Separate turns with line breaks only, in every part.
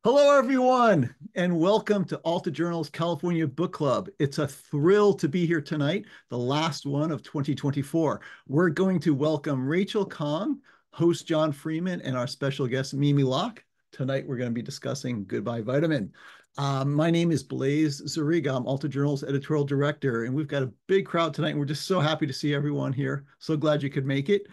Hello, everyone, and welcome to Alta Journal's California Book Club. It's a thrill to be here tonight, the last one of 2024. We're going to welcome Rachel Khong, host John Freeman, and our special guest, Mimi Locke. Tonight, we're going to be discussing Goodbye Vitamin. My name is Blaise Zuriga. I'm Alta Journal's editorial director, and we've got a big crowd tonight, and we're just so happy to see everyone here. So glad you could make it.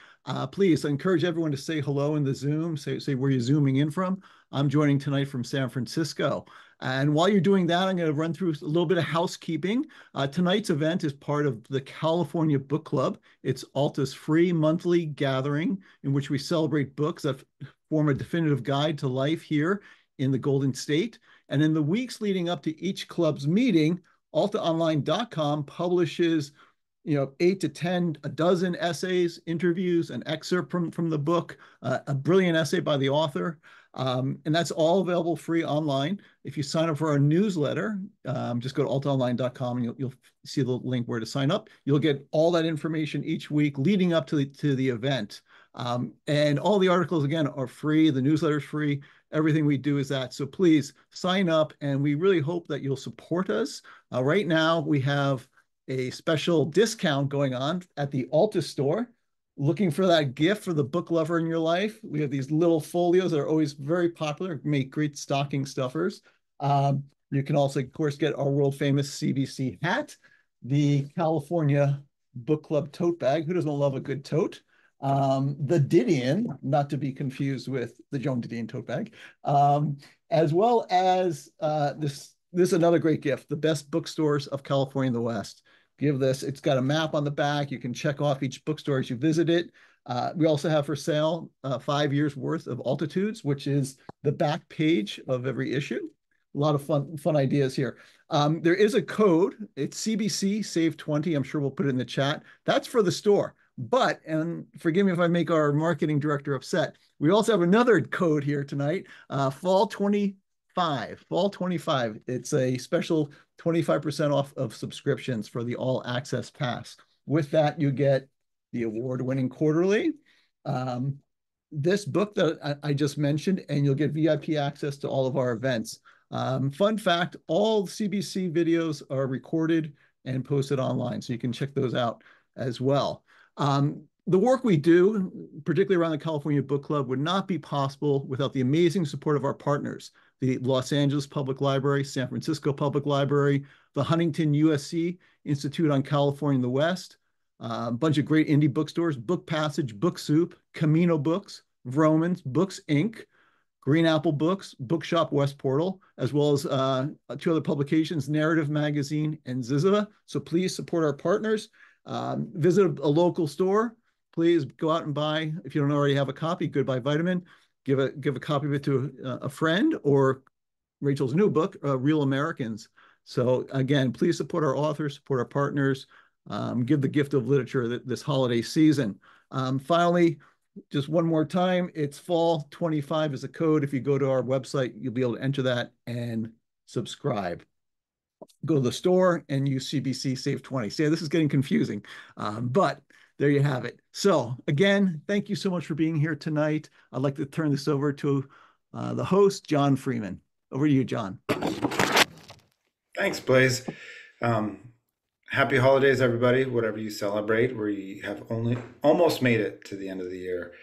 Please, I encourage everyone to say hello in the Zoom, say where you're zooming in from. I'm joining tonight from San Francisco. And while you're doing that, I'm going to run through a little bit of housekeeping. Tonight's event is part of the California Book Club. It's Alta's free monthly gathering in which we celebrate books that form a definitive guide to life here in the Golden State. And in the weeks leading up to each club's meeting, altaonline.com publishes 8 to 10, a dozen essays, interviews, an excerpt from the book, a brilliant essay by the author. And that's all available free online. If you sign up for our newsletter, just go to altaonline.com and you'll see the link where to sign up. You'll get all that information each week leading up to the event. And all the articles, again, are free. The newsletter is free. Everything we do is that. So please sign up, and we really hope that you'll support us. Right now, we have a special discount going on at the Alta store. Looking for that gift for the book lover in your life? We have these little folios that are always very popular, make great stocking stuffers. You can also, of course, get our world famous CBC hat, the California Book Club tote bag. Who doesn't love a good tote? The Didion, not to be confused with the Joan Didion tote bag, as well as this is another great gift, the best bookstores of California in the West. Give this, it's got a map on the back. You can check off each bookstore as you visit it. We also have for sale 5 years worth of Altitudes, which is the back page of every issue. A lot of fun ideas here. There is a code. It's CBC Save 20. I'm sure we'll put it in the chat. That's for the store. But, and forgive me if I make our marketing director upset, we also have another code here tonight, Fall 25. Fall 25. It's a special 25% off of subscriptions for the All Access Pass. With that, you get the award-winning quarterly, this book that I just mentioned, and you'll get VIP access to all of our events. Fun fact, all CBC videos are recorded and posted online, so you can check those out as well. The work we do, particularly around the California Book Club, would not be possible without the amazing support of our partners, the Los Angeles Public Library, San Francisco Public Library, the Huntington USC Institute on California in the West, a bunch of great indie bookstores, Book Passage, Book Soup, Camino Books, Vroman's, Books Inc., Green Apple Books, Bookshop West Portal, as well as 2 other publications, Narrative Magazine and Ziziva. So please support our partners. Visit a local store. Please go out and buy, if you don't already have a copy, Goodbye Vitamin. Give a copy of it to a friend, or Rachel's new book, Real Americans. So again, please support our authors, support our partners, give the gift of literature this holiday season. Finally, just one more time, it's Fall 25 is a code. If you go to our website, you'll be able to enter that and subscribe. Go to the store and use CBC Save 20. See, this is getting confusing, but there you have it. So again, thank you so much for being here tonight. I'd like to turn this over to the host, John Freeman. Over to you, John.
Thanks, Blaise. Happy holidays, everybody, whatever you celebrate. We have only almost made it to the end of the year.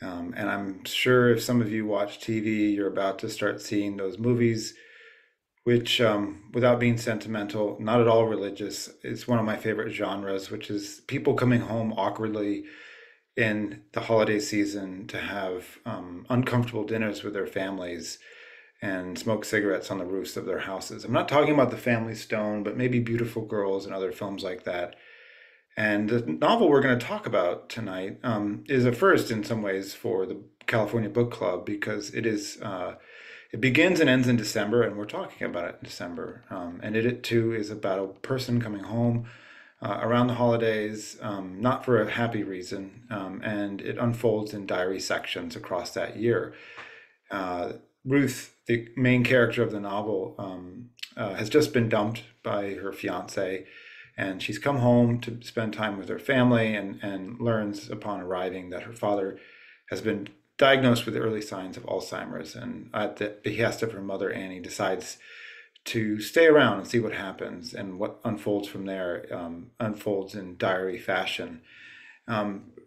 And I'm sure if some of you watch TV, you're about to start seeing those movies, which, without being sentimental, not at all religious, is one of my favorite genres, which is people coming home awkwardly in the holiday season to have uncomfortable dinners with their families and smoke cigarettes on the roofs of their houses. I'm not talking about The Family Stone, but maybe Beautiful Girls and other films like that. And the novel we're going to talk about tonight is a first in some ways for the California Book Club, because it begins and ends in December, and we're talking about it in December. And it too is about a person coming home around the holidays, not for a happy reason, and it unfolds in diary sections across that year. Ruth, the main character of the novel, has just been dumped by her fiance, and she's come home to spend time with her family, and learns upon arriving that her father has been diagnosed with early signs of Alzheimer's, and at the behest of her mother Annie, decides to stay around and see what happens, and what unfolds from there unfolds in diary fashion.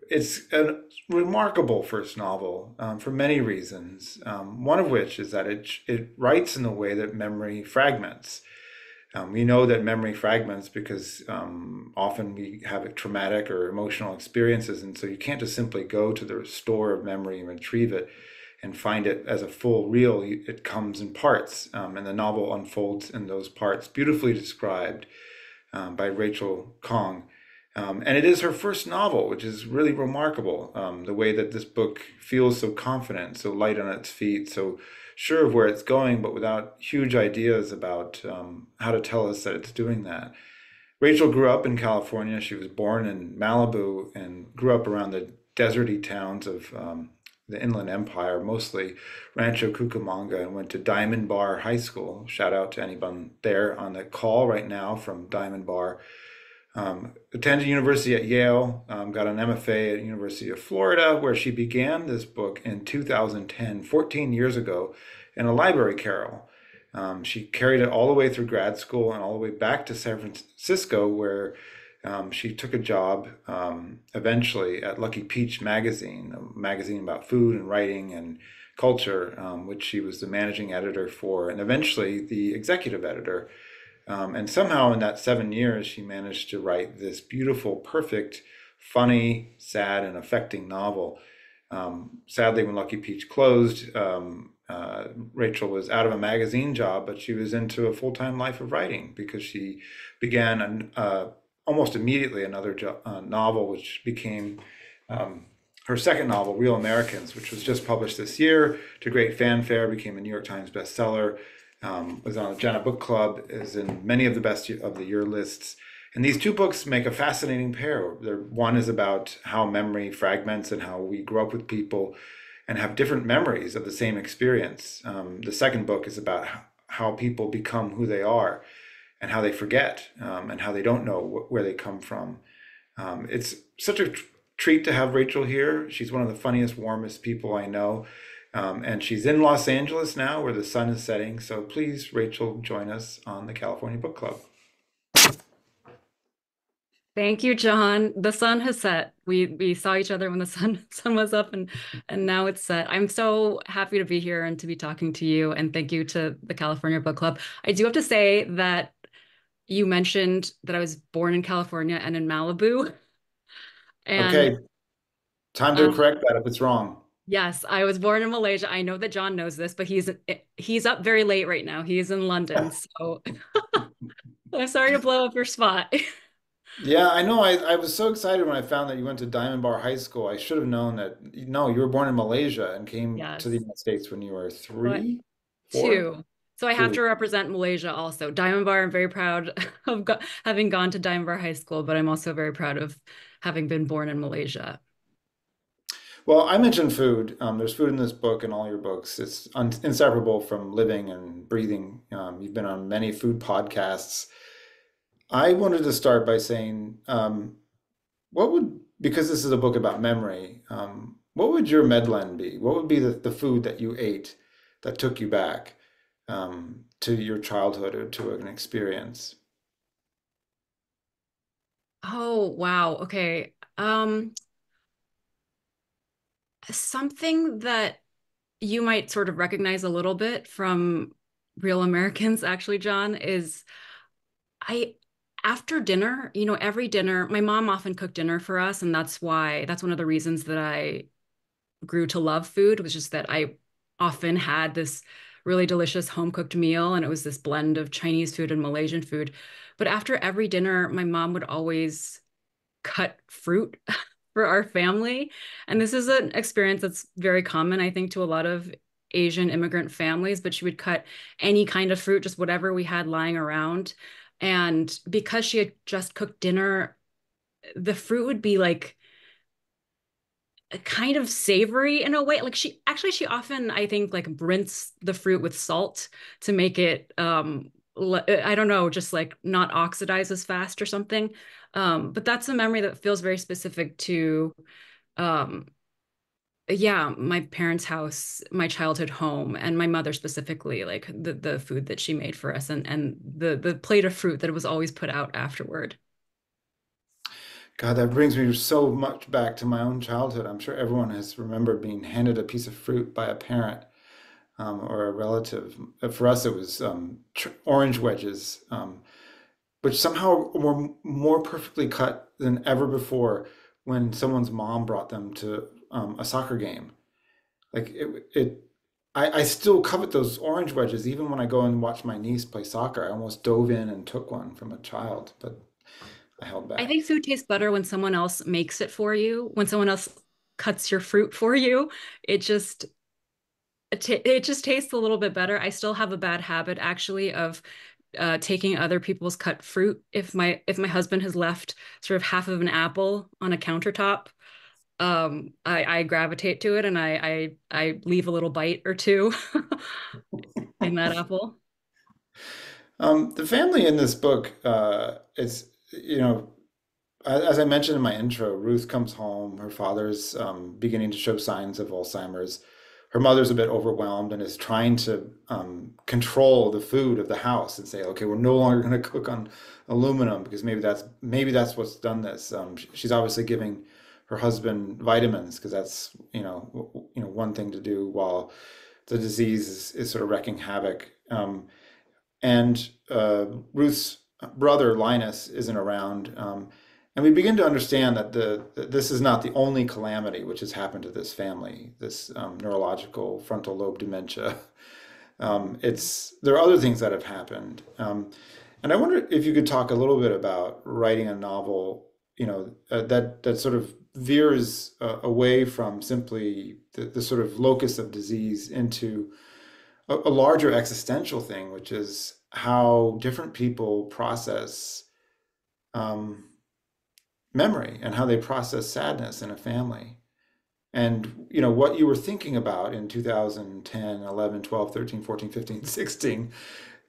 It's a remarkable first novel for many reasons. One of which is that it writes in a way that memory fragments. We know that memory fragments because often we have traumatic or emotional experiences, and so you can't just simply go to the store of memory and retrieve it and find it as a full reel. It comes in parts, and the novel unfolds in those parts, beautifully described by Rachel Khong. And it is her first novel, which is really remarkable. The way that this book feels so confident, so light on its feet, so sure of where it's going, but without huge ideas about how to tell us that it's doing that. Rachel grew up in California. She was born in Malibu and grew up around the deserty towns of the Inland Empire, mostly Rancho Cucamonga, and went to Diamond Bar High School. Shout out to anyone there on the call right now from Diamond Bar. Attended university at Yale, got an MFA at University of Florida, where she began this book in 2010, 14 years ago, in a library carrel. She carried it all the way through grad school and all the way back to San Francisco, where she took a job eventually at Lucky Peach magazine, a magazine about food and writing and culture, which she was the managing editor for, and eventually the executive editor. And somehow in that 7 years, she managed to write this beautiful, perfect, funny, sad, and affecting novel. Sadly, when Lucky Peach closed, Rachel was out of a magazine job, but she was into a full-time life of writing because she began almost immediately another novel, which became her second novel, Real Americans, which was just published this year to great fanfare, became a New York Times bestseller. Was on the Jenna Book Club, is in many of the best of the year lists. And these two books make a fascinating pair. One is about how memory fragments and how we grow up with people and have different memories of the same experience. The second book is about how people become who they are and how they forget and how they don't know where they come from. It's such a treat to have Rachel here. She's one of the funniest, warmest people I know. And she's in Los Angeles now where the sun is setting. So please, Rachel, join us on the California Book Club.
Thank you, John. The sun has set. We saw each other when the sun was up, and now it's set. I'm so happy to be here and to be talking to you, and thank you to the California Book Club. I do have to say that you mentioned that I was born in California and in Malibu. And
Okay, time to correct that if it's wrong.
yes, I was born in Malaysia. I know that John knows this, but he's up very late right now. He's in London, so I'm sorry to blow up your spot.
Yeah, I know. I was so excited when I found that you went to Diamond Bar High School. I should have known that. No, you were born in Malaysia and came to the
Yes.
United States when you were
But
three, four,
two. So I have
two.
to represent Malaysia also. Diamond Bar, I'm very proud of having gone to Diamond Bar High School, but I'm also very proud of having been born in Malaysia.
Well, I mentioned food. There's food in this book and all your books. It's inseparable from living and breathing. You've been on many food podcasts. I wanted to start by saying, because this is a book about memory, what would your Medlen be? What would be the food that you ate that took you back to your childhood or to an experience?
Oh, wow. Okay. Something that you might sort of recognize a little bit from Real Americans, actually, John, is I after dinner, every dinner, my mom often cooked dinner for us, and that's one of the reasons that I grew to love food, was just that I often had this really delicious home cooked meal, and it was this blend of Chinese food and Malaysian food. But after every dinner, my mom would always cut fruit for our family. And this is an experience that's very common, I think, to a lot of Asian immigrant families, but she would cut any kind of fruit, just whatever we had lying around. And because she had just cooked dinner, the fruit would be like kind of savory in a way. Like she often, I think, like rinse the fruit with salt to make it I don't know, just like not oxidize as fast or something. But that's a memory that feels very specific to um yeah, my parents' house, my childhood home, and my mother specifically, like the food that she made for us, and the plate of fruit that was always put out afterward.
God, that brings me so much back to my own childhood. I'm sure everyone has remembered being handed a piece of fruit by a parent or a relative. For us, it was orange wedges, which somehow were more perfectly cut than ever before when someone's mom brought them to a soccer game. Like I still covet those orange wedges, even when I go and watch my niece play soccer. I almost dove in and took one from a child, but I held
I
back.
think food tastes better when someone else makes it for you, when someone else cuts your fruit for you. It just it just tastes a little bit better. I still have a bad habit actually of taking other people's cut fruit. If my husband has left sort of half of an apple on a countertop, I gravitate to it and I leave a little bite or two in that apple.
The family in this book, it's, as I mentioned in my intro, Ruth comes home. Her father's beginning to show signs of Alzheimer's. Her mother's a bit overwhelmed and is trying to control the food of the house and say, okay, we're no longer going to cook on aluminum because maybe that's what's done this. She's obviously giving her husband vitamins because that's one thing to do while the disease is sort of wreaking havoc. And Ruth's brother Linus isn't around, and we begin to understand that that this is not the only calamity which has happened to this family. This neurological frontal lobe dementia. It's there are other things that have happened, and I wonder if you could talk a little bit about writing a novel, that sort of veers away from simply the sort of locus of disease into a larger existential thing, which is how different people process um, memory and how they process sadness in a family. And what you were thinking about in 2010, 11, 12, 13, 14, 15, 16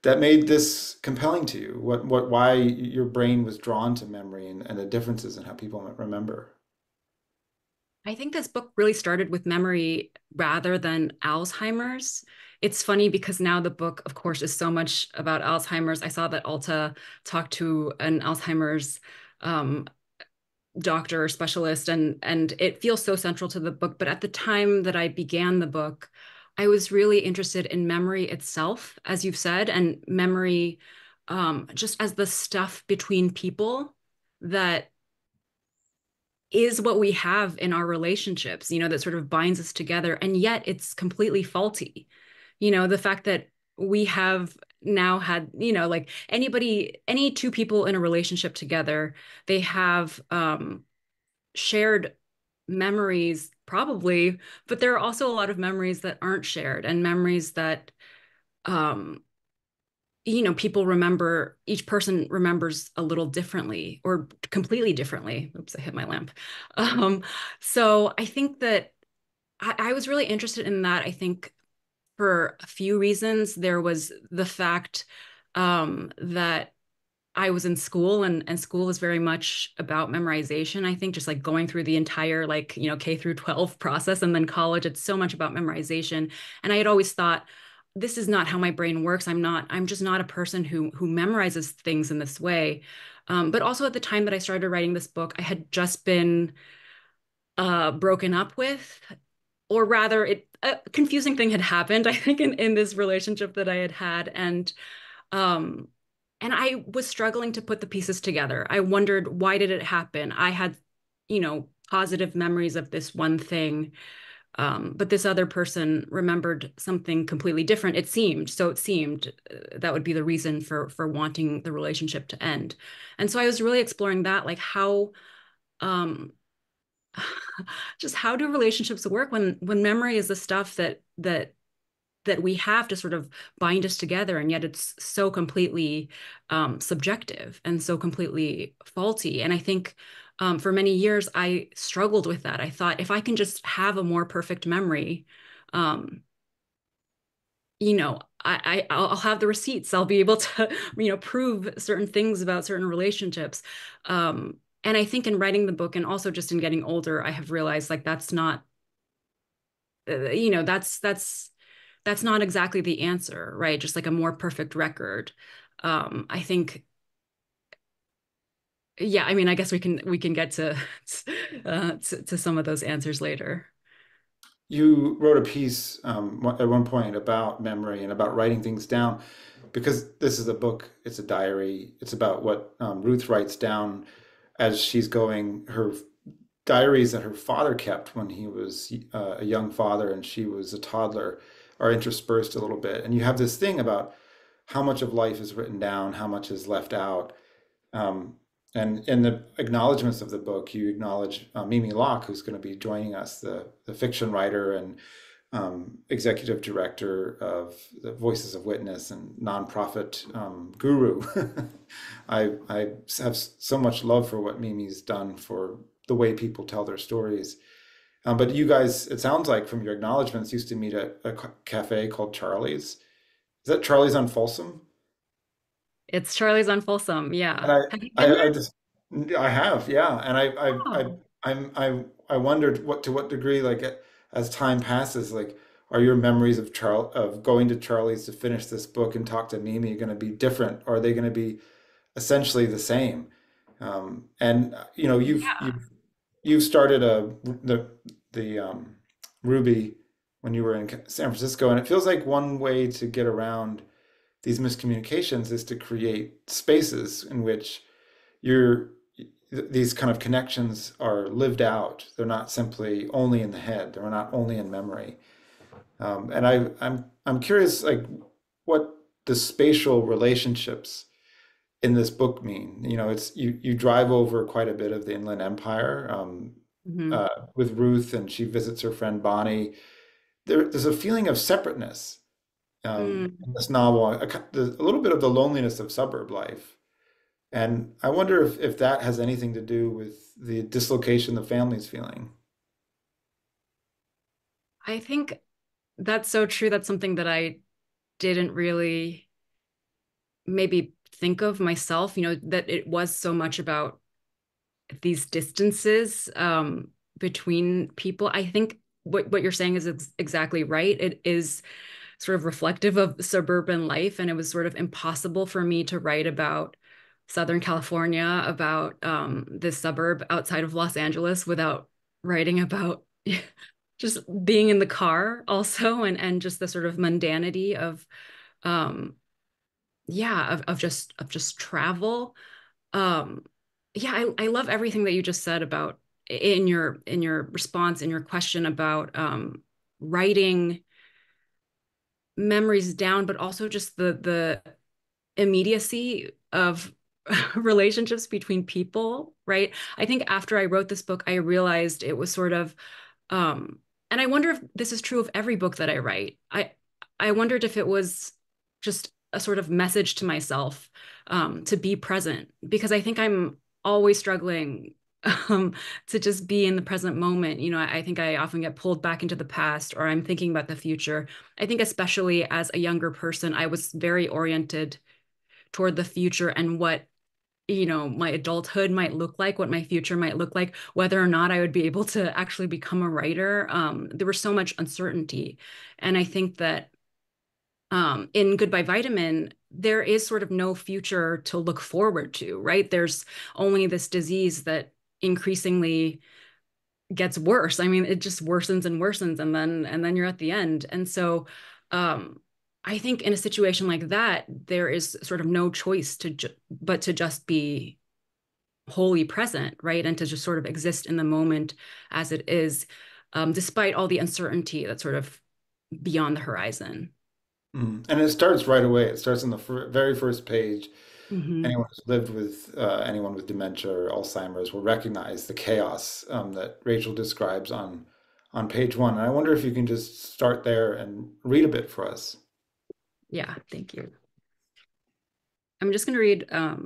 that made this compelling to you. Why your brain was drawn to memory and the differences in how people remember.
I think this book really started with memory rather than Alzheimer's. It's funny because now the book, of course, is so much about Alzheimer's. I saw that Alta talked to an Alzheimer's um, doctor or specialist, and it feels so central to the book. But at the time that I began the book, I was really interested in memory itself, as you've said, and memory just as the stuff between people that is what we have in our relationships, that sort of binds us together. And yet it's completely faulty. The fact that we have now had, like any two people in a relationship together, they have shared memories, probably, but there are also a lot of memories that aren't shared and memories that, um, people remember, each person remembers a little differently or completely differently. Oops, I hit my lamp. Um, so I think that I was really interested in that. I think for a few reasons. There was the fact that I was in school and school is very much about memorization. I think just like going through the entire like, K through 12 process and then college, it's so much about memorization. And I had always thought, this is not how my brain works. I'm just not a person who memorizes things in this way. But also at the time that I started writing this book, I had just been broken up with, or rather a confusing thing had happened, I think, in this relationship that I had had. Um, and I was struggling to put the pieces together. I wondered, why did it happen? I had, positive memories of this one thing, but this other person remembered something completely different. It seemed so. It seemed that would be the reason for wanting the relationship to end. And so I was really exploring that, like how, um, just how do relationships work when memory is the stuff that we have to sort of bind us together, and yet it's so completely subjective and so completely faulty. And I think for many years I struggled with that. I thought if I can just have a more perfect memory, um, I'll have the receipts. I'll be able to, prove certain things about certain relationships. And I think in writing the book and also just in getting older, I have realized like that's not you know, that's not exactly the answer, right? Just like a more perfect record. I think, yeah, I mean, I guess we can get to some of those answers later.
You wrote a piece at one point about memory and about writing things down, because this is a book, it's a diary. It's about what Ruth writes down as she's going, her diaries that her father kept when he was a young father and she was a toddler are interspersed a little bit. And you have this thing about how much of life is written down, how much is left out. Um, and in the acknowledgments of the book, you acknowledge Mimi Locke, who's going to be joining us, the fiction writer and executive director of the Voices of Witness and nonprofit guru. I have so much love for what Mimi's done for the way people tell their stories. But you guys, it sounds like from your acknowledgments, used to meet at a cafe called Charlie's. Is that Charlie's on Folsom?
It's Charlie's on Folsom.
And
Yeah. Have you been
I
there?
just, I have, yeah. And
Oh,
I wondered what to what degree, like as time passes, like are your memories of of going to Charlie's to finish this book and talk to Mimi going to be different, or are they going to be essentially the same? And you know,
yeah.
you've started the Ruby when you were in San Francisco, and it feels like one way to get around these miscommunications is to create spaces in which you're these kind of connections are lived out. They're not simply only in the head. They're not only in memory. And I'm curious, like, what the spatial relationships in this book mean. You know, it's you drive over quite a bit of the Inland Empire
Mhm.
with Ruth, and she visits her friend Bonnie. There's a feeling of separateness in
Mm.
this novel, a little bit of the loneliness of suburb life. And I wonder if that has anything to do with the dislocation the family's feeling.
I think that's so true. That's something that I didn't really maybe think of myself, you know, that it was so much about these distances between people. I think what you're saying is exactly right. It is sort of reflective of suburban life, and it was sort of impossible for me to write about Southern California, about this suburb outside of Los Angeles, without writing about just being in the car also, and just the sort of mundanity of um, yeah, of just travel. Um, yeah, I love everything that you just said about in your response, in your question about writing memories down, but also just the immediacy of relationships between people, right? I think after I wrote this book, I realized it was sort of um and I wonder if this is true of every book that I write. I wondered if it was just a sort of message to myself to be present, because I think I'm always struggling um, to just be in the present moment. You know, I think I often get pulled back into the past, or I'm thinking about the future. I think especially as a younger person, I was very oriented toward the future and what, you know, my adulthood might look like, what my future might look like, whether or not I would be able to actually become a writer. There was so much uncertainty. And I think that in Goodbye Vitamin, there is sort of no future to look forward to, right? There's only this disease that increasingly gets worse. I mean, it just worsens and worsens, and then you're at the end. And so I think in a situation like that, there is sort of no choice but to just be wholly present, right? And to just sort of exist in the moment as it is, despite all the uncertainty that's sort of beyond the horizon.
Mm. And it starts right away. It starts on the very first page.
Hmm.
Anyone who's lived with anyone with dementia or Alzheimer's will recognize the chaos that Rachel describes on page one. And I wonder if you can just start there and read a bit for us.
Yeah, thank you. I'm just going to read a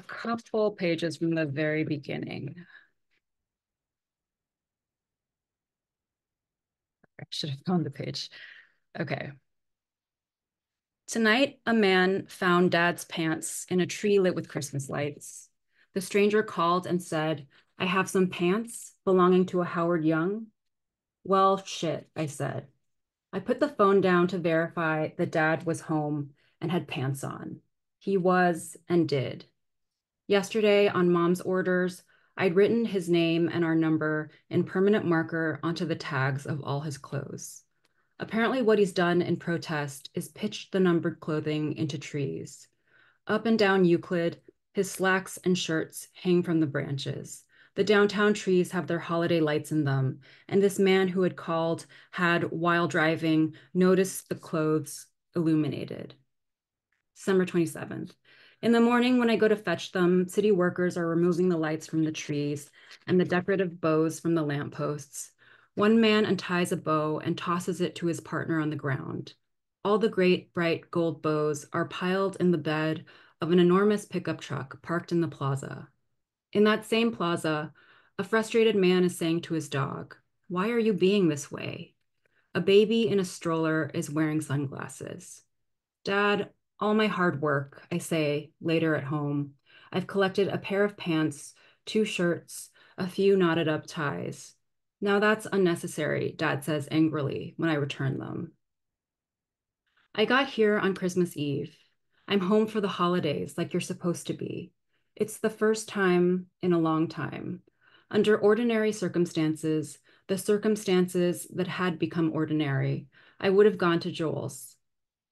couple pages from the very beginning. I should have found the page. Okay. Tonight, a man found Dad's pants in a tree lit with Christmas lights. The stranger called and said, I have some pants belonging to a Howard Young. Well, shit, I said. I put the phone down to verify that Dad was home and had pants on. He was and did. Yesterday, on Mom's orders, I'd written his name and our number in permanent marker onto the tags of all his clothes. Apparently, what he's done in protest is pitched the numbered clothing into trees. Up and down Euclid, his slacks and shirts hang from the branches. The downtown trees have their holiday lights in them, and this man who had called had, while driving, noticed the clothes illuminated. December 27th. In the morning, when I go to fetch them, city workers are removing the lights from the trees and the decorative bows from the lampposts. One man unties a bow and tosses it to his partner on the ground. All the great, bright gold bows are piled in the bed of an enormous pickup truck parked in the plaza. In that same plaza, a frustrated man is saying to his dog, "Why are you being this way?" A baby in a stroller is wearing sunglasses. "Dad, all my hard work," I say later at home. "I've collected a pair of pants, two shirts, a few knotted up ties. Now that's unnecessary," Dad says angrily when I return them. I got here on Christmas Eve. I'm home for the holidays like you're supposed to be. It's the first time in a long time. Under ordinary circumstances, the circumstances that had become ordinary, I would have gone to Joel's.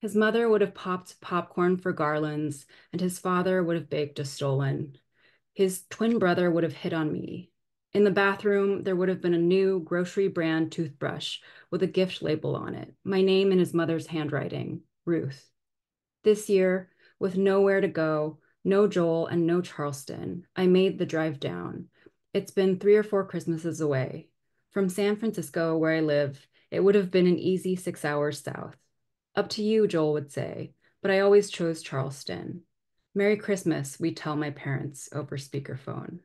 His mother would have popped popcorn for garlands, and his father would have baked a stolon. His twin brother would have hit on me. In the bathroom, there would have been a new grocery brand toothbrush with a gift label on it, my name in his mother's handwriting, Ruth. This year, with nowhere to go, no Joel and no Charleston, I made the drive down. It's been 3 or 4 Christmases away. From San Francisco, where I live, it would have been an easy 6 hours south. Up to you, Joel would say, but I always chose Charleston. Merry Christmas, we tell my parents over speakerphone.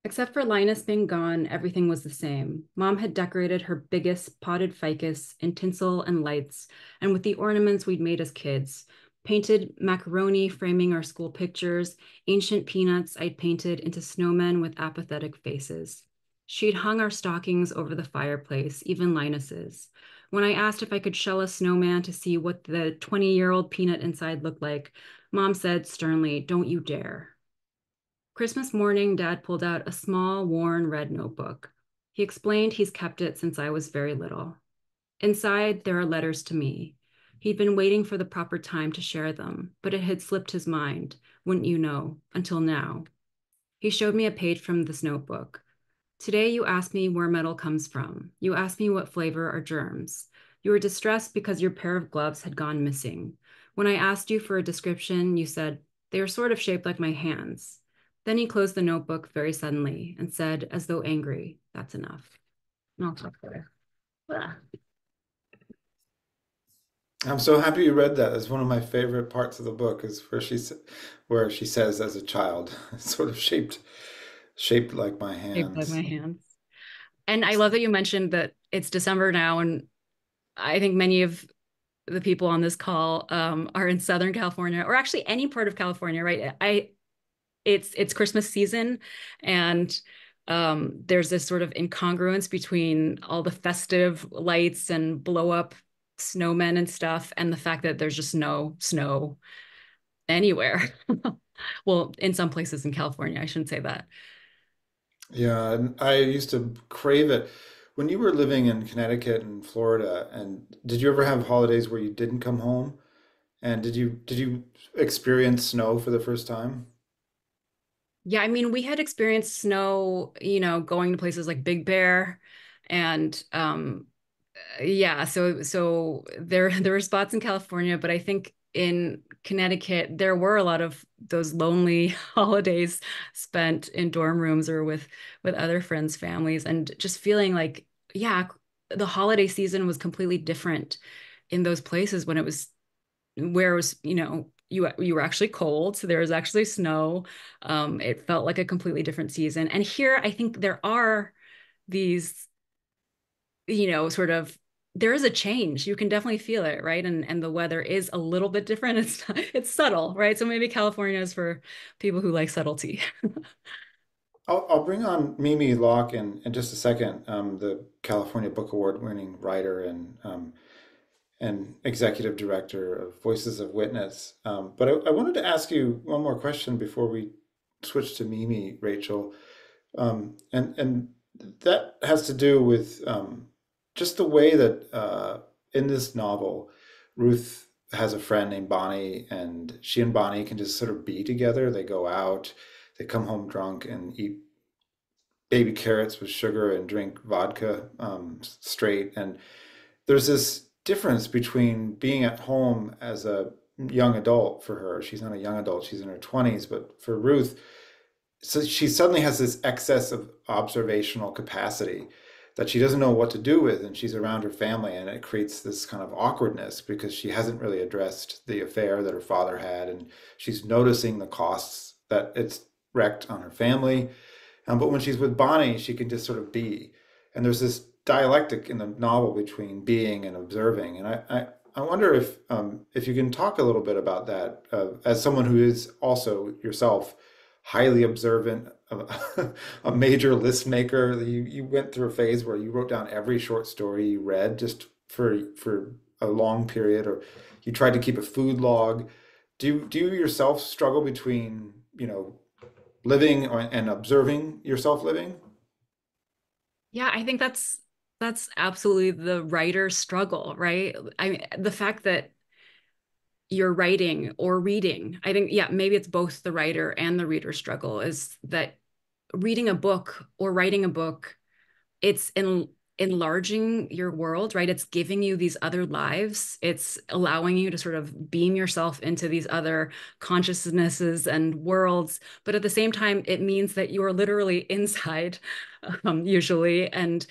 Except for Linus being gone, everything was the same. Mom had decorated her biggest potted ficus in tinsel and lights, and with the ornaments we'd made as kids. Painted macaroni framing our school pictures, ancient peanuts I'd painted into snowmen with apathetic faces. She'd hung our stockings over the fireplace, even Linus's. When I asked if I could shell a snowman to see what the 20-year-old peanut inside looked like, Mom said sternly, "Don't you dare." Christmas morning, Dad pulled out a small, worn red notebook. He explained he's kept it since I was very little. Inside, there are letters to me. He'd been waiting for the proper time to share them, but it had slipped his mind, wouldn't you know, until now. He showed me a page from this notebook. "Today you asked me where metal comes from. You asked me what flavor are germs. You were distressed because your pair of gloves had gone missing. When I asked you for a description, you said, 'They are sort of shaped like my hands.'" Then he closed the notebook very suddenly and said, as though angry, "That's enough." And I'll talk there. Ah.
I'm so happy you read that. It's one of my favorite parts of the book is where she says as a child, sort of shaped like my
Shaped like
hands.
my hands. And I love that you mentioned that it's December now, and I think many of the people on this call are in Southern California, or actually any part of California, right? It's Christmas season, and there's this sort of incongruence between all the festive lights and blow up snowmen and stuff, and the fact that there's just no snow anywhere. Well, in some places in California, I shouldn't say that.
Yeah, and I used to crave it. When you were living in Connecticut and Florida, and did you ever have holidays where you didn't come home? And did you experience snow for the first time?
Yeah, I mean, we had experienced snow, going to places like Big Bear, and yeah, so there were spots in California, but I think in Connecticut there were a lot of those lonely holidays spent in dorm rooms or with other friends' families, and just feeling like, yeah, the holiday season was completely different in those places when it was where it was, you were actually cold, so there was actually snow. It felt like a completely different season. And here, I think there are these, sort of there is a change. You can definitely feel it, right? And the weather is a little bit different. It's subtle, right? So maybe California is for people who like subtlety.
I'll bring on Mimi Locke in just a second, the California Book Award winning writer and executive director of Voices of Witness. But I wanted to ask you one more question before we switch to Mimi, Rachel. And that has to do with just the way that in this novel, Ruth has a friend named Bonnie, and she and Bonnie can just sort of be together. They go out, they come home drunk and eat baby carrots with sugar and drink vodka straight. And there's this difference between being at home as a young adult for her. She's not a young adult, she's in her 20s, but for Ruth, so she suddenly has this excess of observational capacity that she doesn't know what to do with, and she's around her family, and it creates this kind of awkwardness because she hasn't really addressed the affair that her father had, and she's noticing the costs that it's wreaked on her family. But when she's with Bonnie, she can just sort of be, and there's this dialectic in the novel between being and observing, and I wonder if you can talk a little bit about that as someone who is also yourself highly observant, a major list maker. You went through a phase where you wrote down every short story you read just for a long period, or you tried to keep a food log. Do you yourself struggle between, living and observing yourself living?
Yeah, I think that's absolutely the writer's struggle, right? I mean, the fact that you're writing or reading, I think, yeah, maybe it's both the writer and the reader struggle is that reading a book or writing a book, it's enlarging your world, right? It's giving you these other lives. It's allowing you to sort of beam yourself into these other consciousnesses and worlds. But at the same time, it means that you are literally inside, usually, and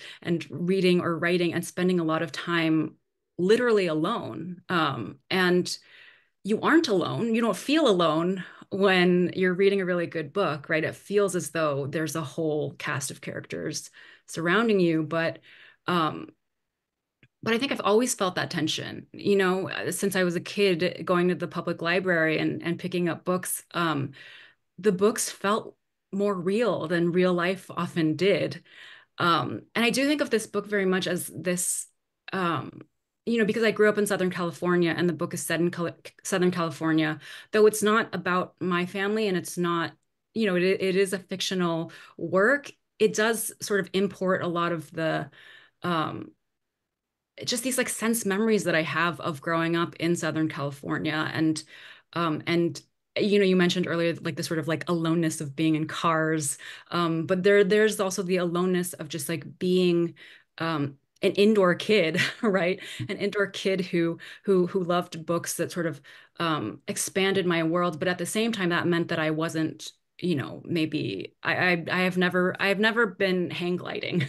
reading or writing and spending a lot of time literally alone. And you aren't alone. You don't feel alone when you're reading a really good book, right? It feels as though there's a whole cast of characters surrounding you, um but I think I've always felt that tension, since I was a kid going to the public library and picking up books. The books felt more real than real life often did. And I do think of this book very much as this, because I grew up in Southern California and the book is set in Southern California, though it's not about my family and it's not, it is a fictional work. It does sort of import a lot of the, um, just these like sense memories that I have of growing up in Southern California. And you mentioned earlier like the sort of like aloneness of being in cars. But there's also the aloneness of just like being an indoor kid, right? An indoor kid who loved books that sort of expanded my world. But at the same time, that meant that I wasn't, maybe I have never been hang gliding.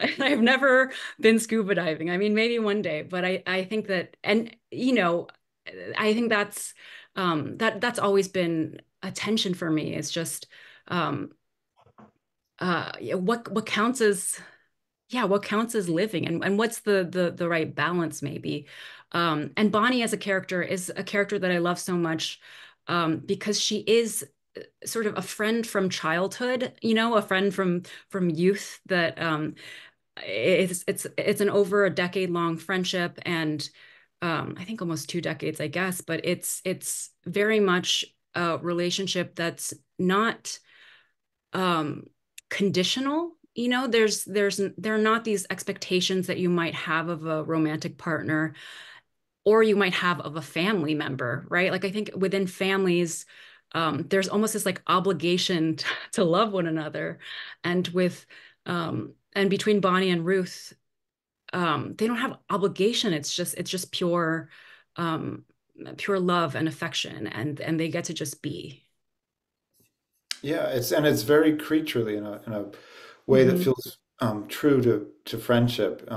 I've never been scuba diving. I mean, maybe one day, but I think that, and I think that's always been a tension for me. It's just um, yeah, what counts as, yeah, what counts as living, and what's the right balance maybe. And Bonnie as a character is a character that I love so much, because she is sort of a friend from childhood, a friend from youth that it's an over a decade long friendship, and I think almost 2 decades, I guess, but it's very much a relationship that's not um conditional. There are not these expectations that you might have of a romantic partner or you might have of a family member, right? Like I think within families, there's almost this like obligation to love one another. And between Bonnie and Ruth, they don't have obligation. It's just um, pure love and affection, and they get to just be.
Yeah, it's very creaturely in a way that
Mhm.
feels true to friendship.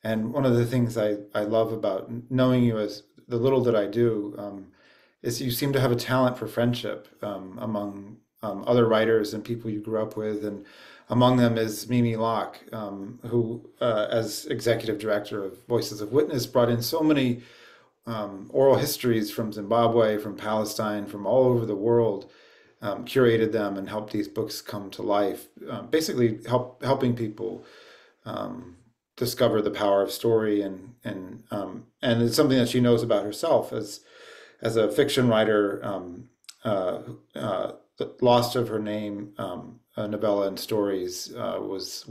And one of the things I love about knowing you as the little that I do is you seem to have a talent for friendship among other writers and people you grew up with, and among them is Mimi Locke, who, as executive director of Voices of Witness, brought in so many oral histories from Zimbabwe, from Palestine, from all over the world. curated them and helped these books come to life. Basically, helping people discover the power of story, and it's something that she knows about herself as a fiction writer. Uh, Lost of Her Name, a novella and stories, was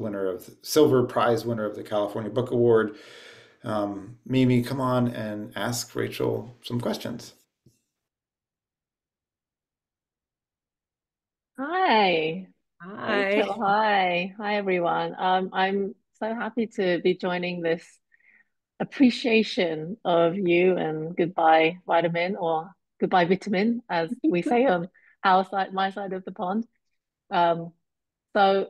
silver prize winner of the California Book Award. Mimi, come on and ask Rachel some questions.
Hi,
Hi.
Rachel. Hi, everyone. I'm so happy to be joining this appreciation of you and goodbye vitamin or goodbye vitamin, as we say on our side, my side of the pond. Um, so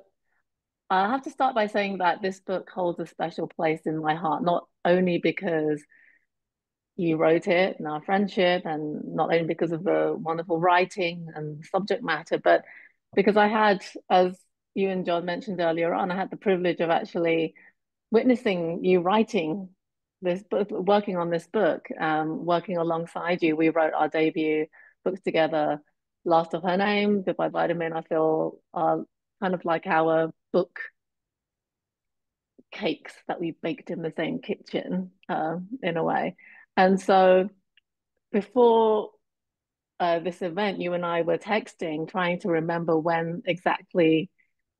I have to start by saying that this book holds a special place in my heart, not only because you wrote it and our friendship, and not only because of the wonderful writing and subject matter, but because I had, as you and John mentioned earlier on, I had the privilege of actually witnessing you writing this book, working on this book, working alongside you. We wrote our debut books together, Last of Her Name, Goodbye Vitamin. I feel kind of like our book cakes that we baked in the same kitchen, in a way. And so before this event, you and I were texting, trying to remember when exactly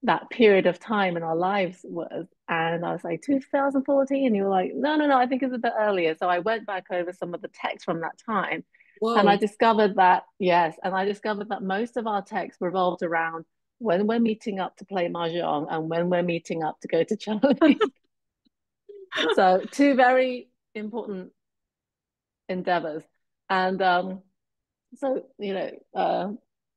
that period of time in our lives was. And I was like, 2014. And you were like, no, I think it's a bit earlier. So I went back over some of the texts from that time. And I
Whoa.
discovered that, yes, and I discovered that most of our texts revolved around when we're meeting up to play mahjong and when we're meeting up to go to Charlie. So two very important endeavors. And so,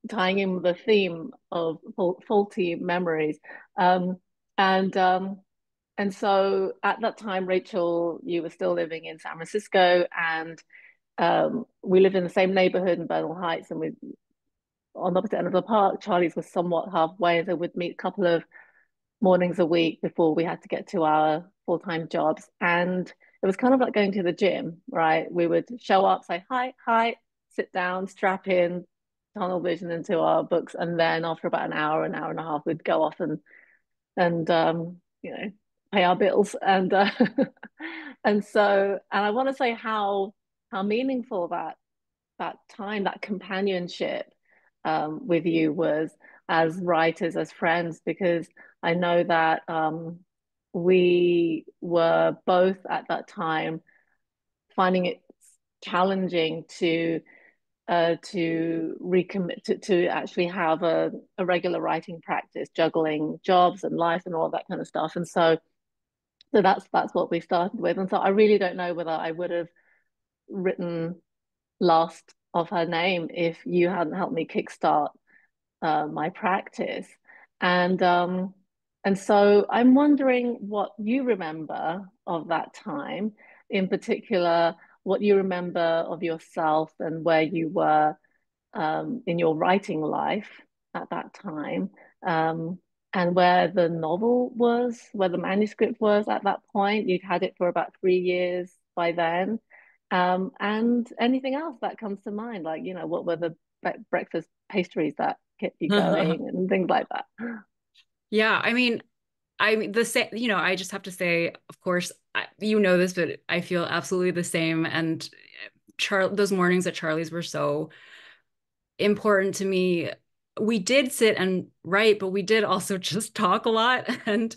tying in with the theme of faulty memories. Um, and um, and so at that time, Rachel, you were still living in San Francisco, and we lived in the same neighborhood in Bernal Heights, and we on the opposite end of the park. Charlie's was somewhat halfway, so we'd meet a couple of mornings a week before we had to get to our full-time jobs. And it was kind of like going to the gym, right? We would show up, say hi, sit down, strap in, tunnel vision into our books, and then after about an hour and a half, we'd go off and pay our bills. And and I want to say how meaningful that time, that companionship with you was, as writers, as friends, because I know that we were both at that time finding it challenging to recommit to actually have a regular writing practice, juggling jobs and life and all that kind of stuff. And so that's what we started with. And so I really don't know whether I would have written Last of Her Name if you hadn't helped me kickstart my practice. And um, and so I'm wondering what you remember of that time, in particular, what you remember of yourself and where you were in your writing life at that time, and where the novel was, where the manuscript was at that point. You'd had it for about 3 years by then. And anything else that comes to mind, like, what were the breakfast pastries that kept you going and things like that.
Yeah, I mean the same, I just have to say, of course, you know this, but I feel absolutely the same. And those mornings at Charlie's were so important to me. We did sit and write, but we did also just talk a lot. And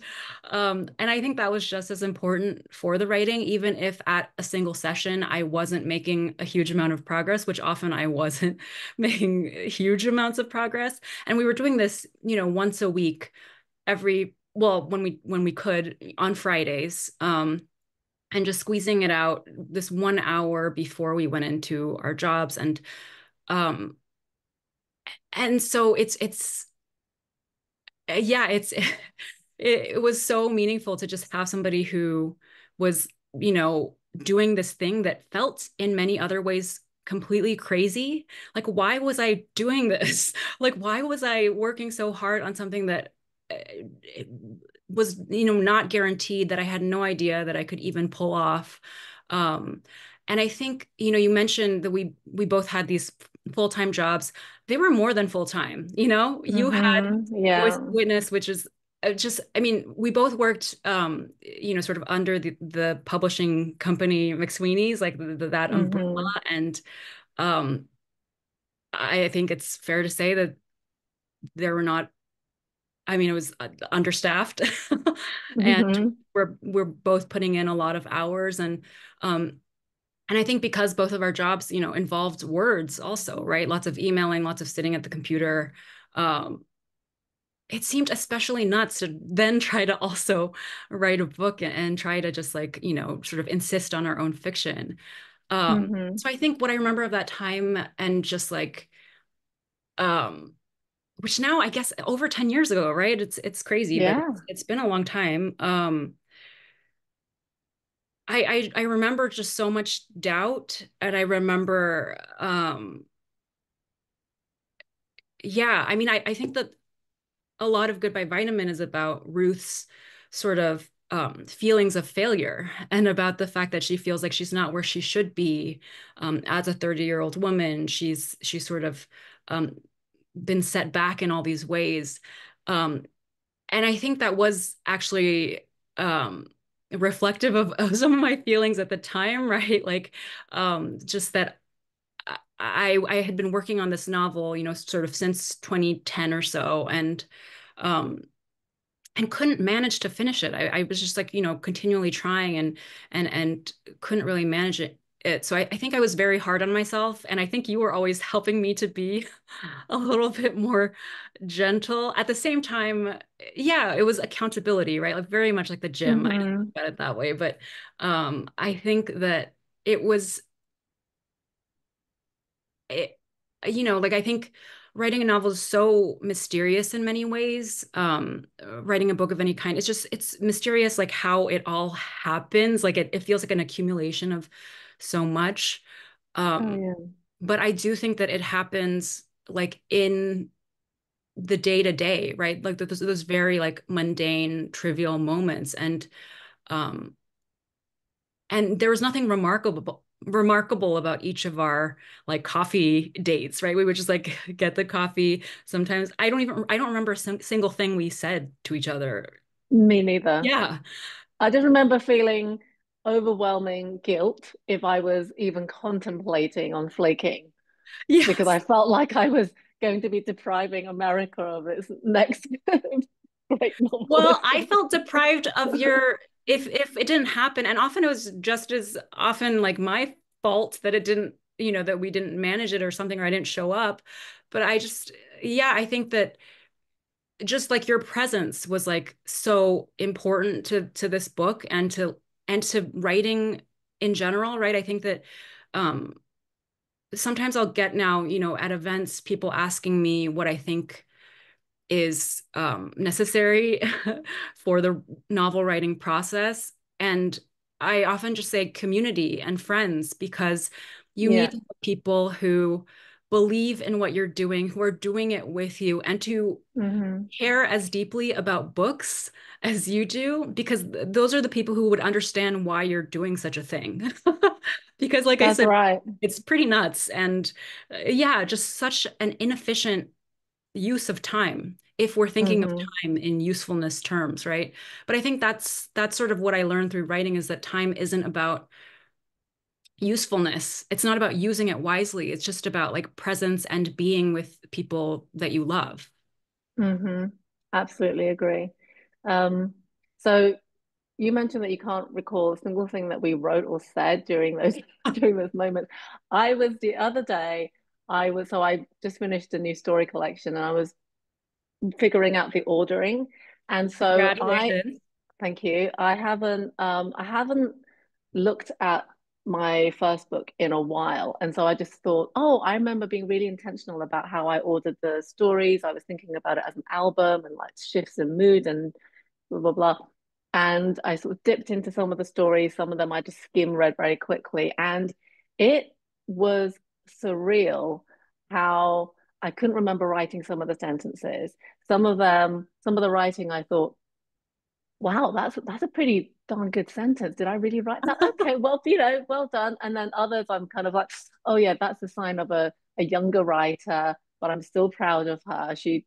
I think that was just as important for the writing, even if at a single session I wasn't making a huge amount of progress, which often I wasn't making huge amounts of progress. And we were doing this, once a week, when we could, on Fridays. And just squeezing it out this 1 hour before we went into our jobs. Um, and so it's yeah, it was so meaningful to just have somebody who was, doing this thing that felt in many other ways completely crazy. Like, why was I doing this? Like, why was I working so hard on something that it was, not guaranteed, that I had no idea that I could even pull off? And I think, you mentioned that we both had these full-time jobs. They were more than full-time. You had Voice
Yeah.
Witness, which is just, I mean, we both worked, sort of under the publishing company McSweeney's, like that umbrella. And um, I think it's fair to say that there were not, I mean, it was understaffed, and we're both putting in a lot of hours, and I think because both of our jobs, involved words also, right? Lots of emailing, lots of sitting at the computer. It seemed especially nuts to then try to also write a book and try to just like, sort of insist on our own fiction. So I think what I remember of that time and just like, which now I guess over 10 years ago, right? It's crazy, but
Yeah.
it's been a long time. I remember just so much doubt, and I remember, yeah, I mean, I think that a lot of Goodbye Vitamin is about Ruth's sort of feelings of failure, and about the fact that she feels like she's not where she should be as a 30-year-old woman. She's sort of been set back in all these ways. And I think that was actually reflective of some of my feelings at the time, right? Like just that I had been working on this novel, sort of since 2010 or so, um, and couldn't manage to finish it. I was just like, continually trying and couldn't really manage it. So I think I was very hard on myself. And I think you were always helping me to be a little bit more gentle. At the same time, yeah, it was accountability, right? Like very much like the gym. I didn't think about it that way. But I think that it was it, like I think writing a novel is so mysterious in many ways. Writing a book of any kind, it's mysterious, like how it all happens. Like it feels like an accumulation of so much.
Oh,
Um,
yeah.
but I do think that it happens like in the day to day, right? Like those very like mundane, trivial moments. Um, and there was nothing remarkable about each of our like coffee dates, right? We would just like get the coffee. Sometimes I don't remember a single thing we said to each other.
Me neither.
Yeah.
I just remember feeling overwhelming guilt if I was even contemplating on flaking, because
Yes.
I felt like I was going to be depriving America of its next great
Well,
novelist.
I felt deprived of your if it didn't happen, and often it was just as often like my fault that it didn't, that we didn't manage it or something, or I didn't show up. But yeah, I think that just like your presence was like so important to this book and to writing in general, right? I think that um sometimes I'll get now, at events, people asking me what I think is necessary for the novel writing process. And I often just say community and friends, because you
Yeah.
need people who believe in what you're doing, who are doing it with you, and to care as deeply about books as you do, because those are the people who would understand why you're doing such a thing. Because, like I
That's
said,
right.
it's pretty nuts. And yeah, just such an inefficient use of time if we're thinking of time in usefulness terms, right? But I think that's sort of what I learned through writing, is that time isn't about usefulness. It's not about using it wisely. It's just about like presence and being with people that you love.
Absolutely agree. Um, so you mentioned that you can't recall a single thing that we wrote or said during those during those moments. I was the other day, I just finished a new story collection and I was figuring out the ordering. And so I
Congratulations.
thank you. I haven't looked at my first book in a while. And so I just thought, oh, I remember being really intentional about how I ordered the stories. I was thinking about it as an album and like shifts in mood and blah blah blah. And I sort of dipped into some of the stories. Some of them I just skim read very quickly. And it was surreal how I couldn't remember writing some of the sentences. Some of the writing I thought, wow, that's a pretty darn good sentence. Did I really write that? Okay, well, well done. And then others I'm kind of like, oh yeah, that's a sign of a a younger writer, but I'm still proud of her. She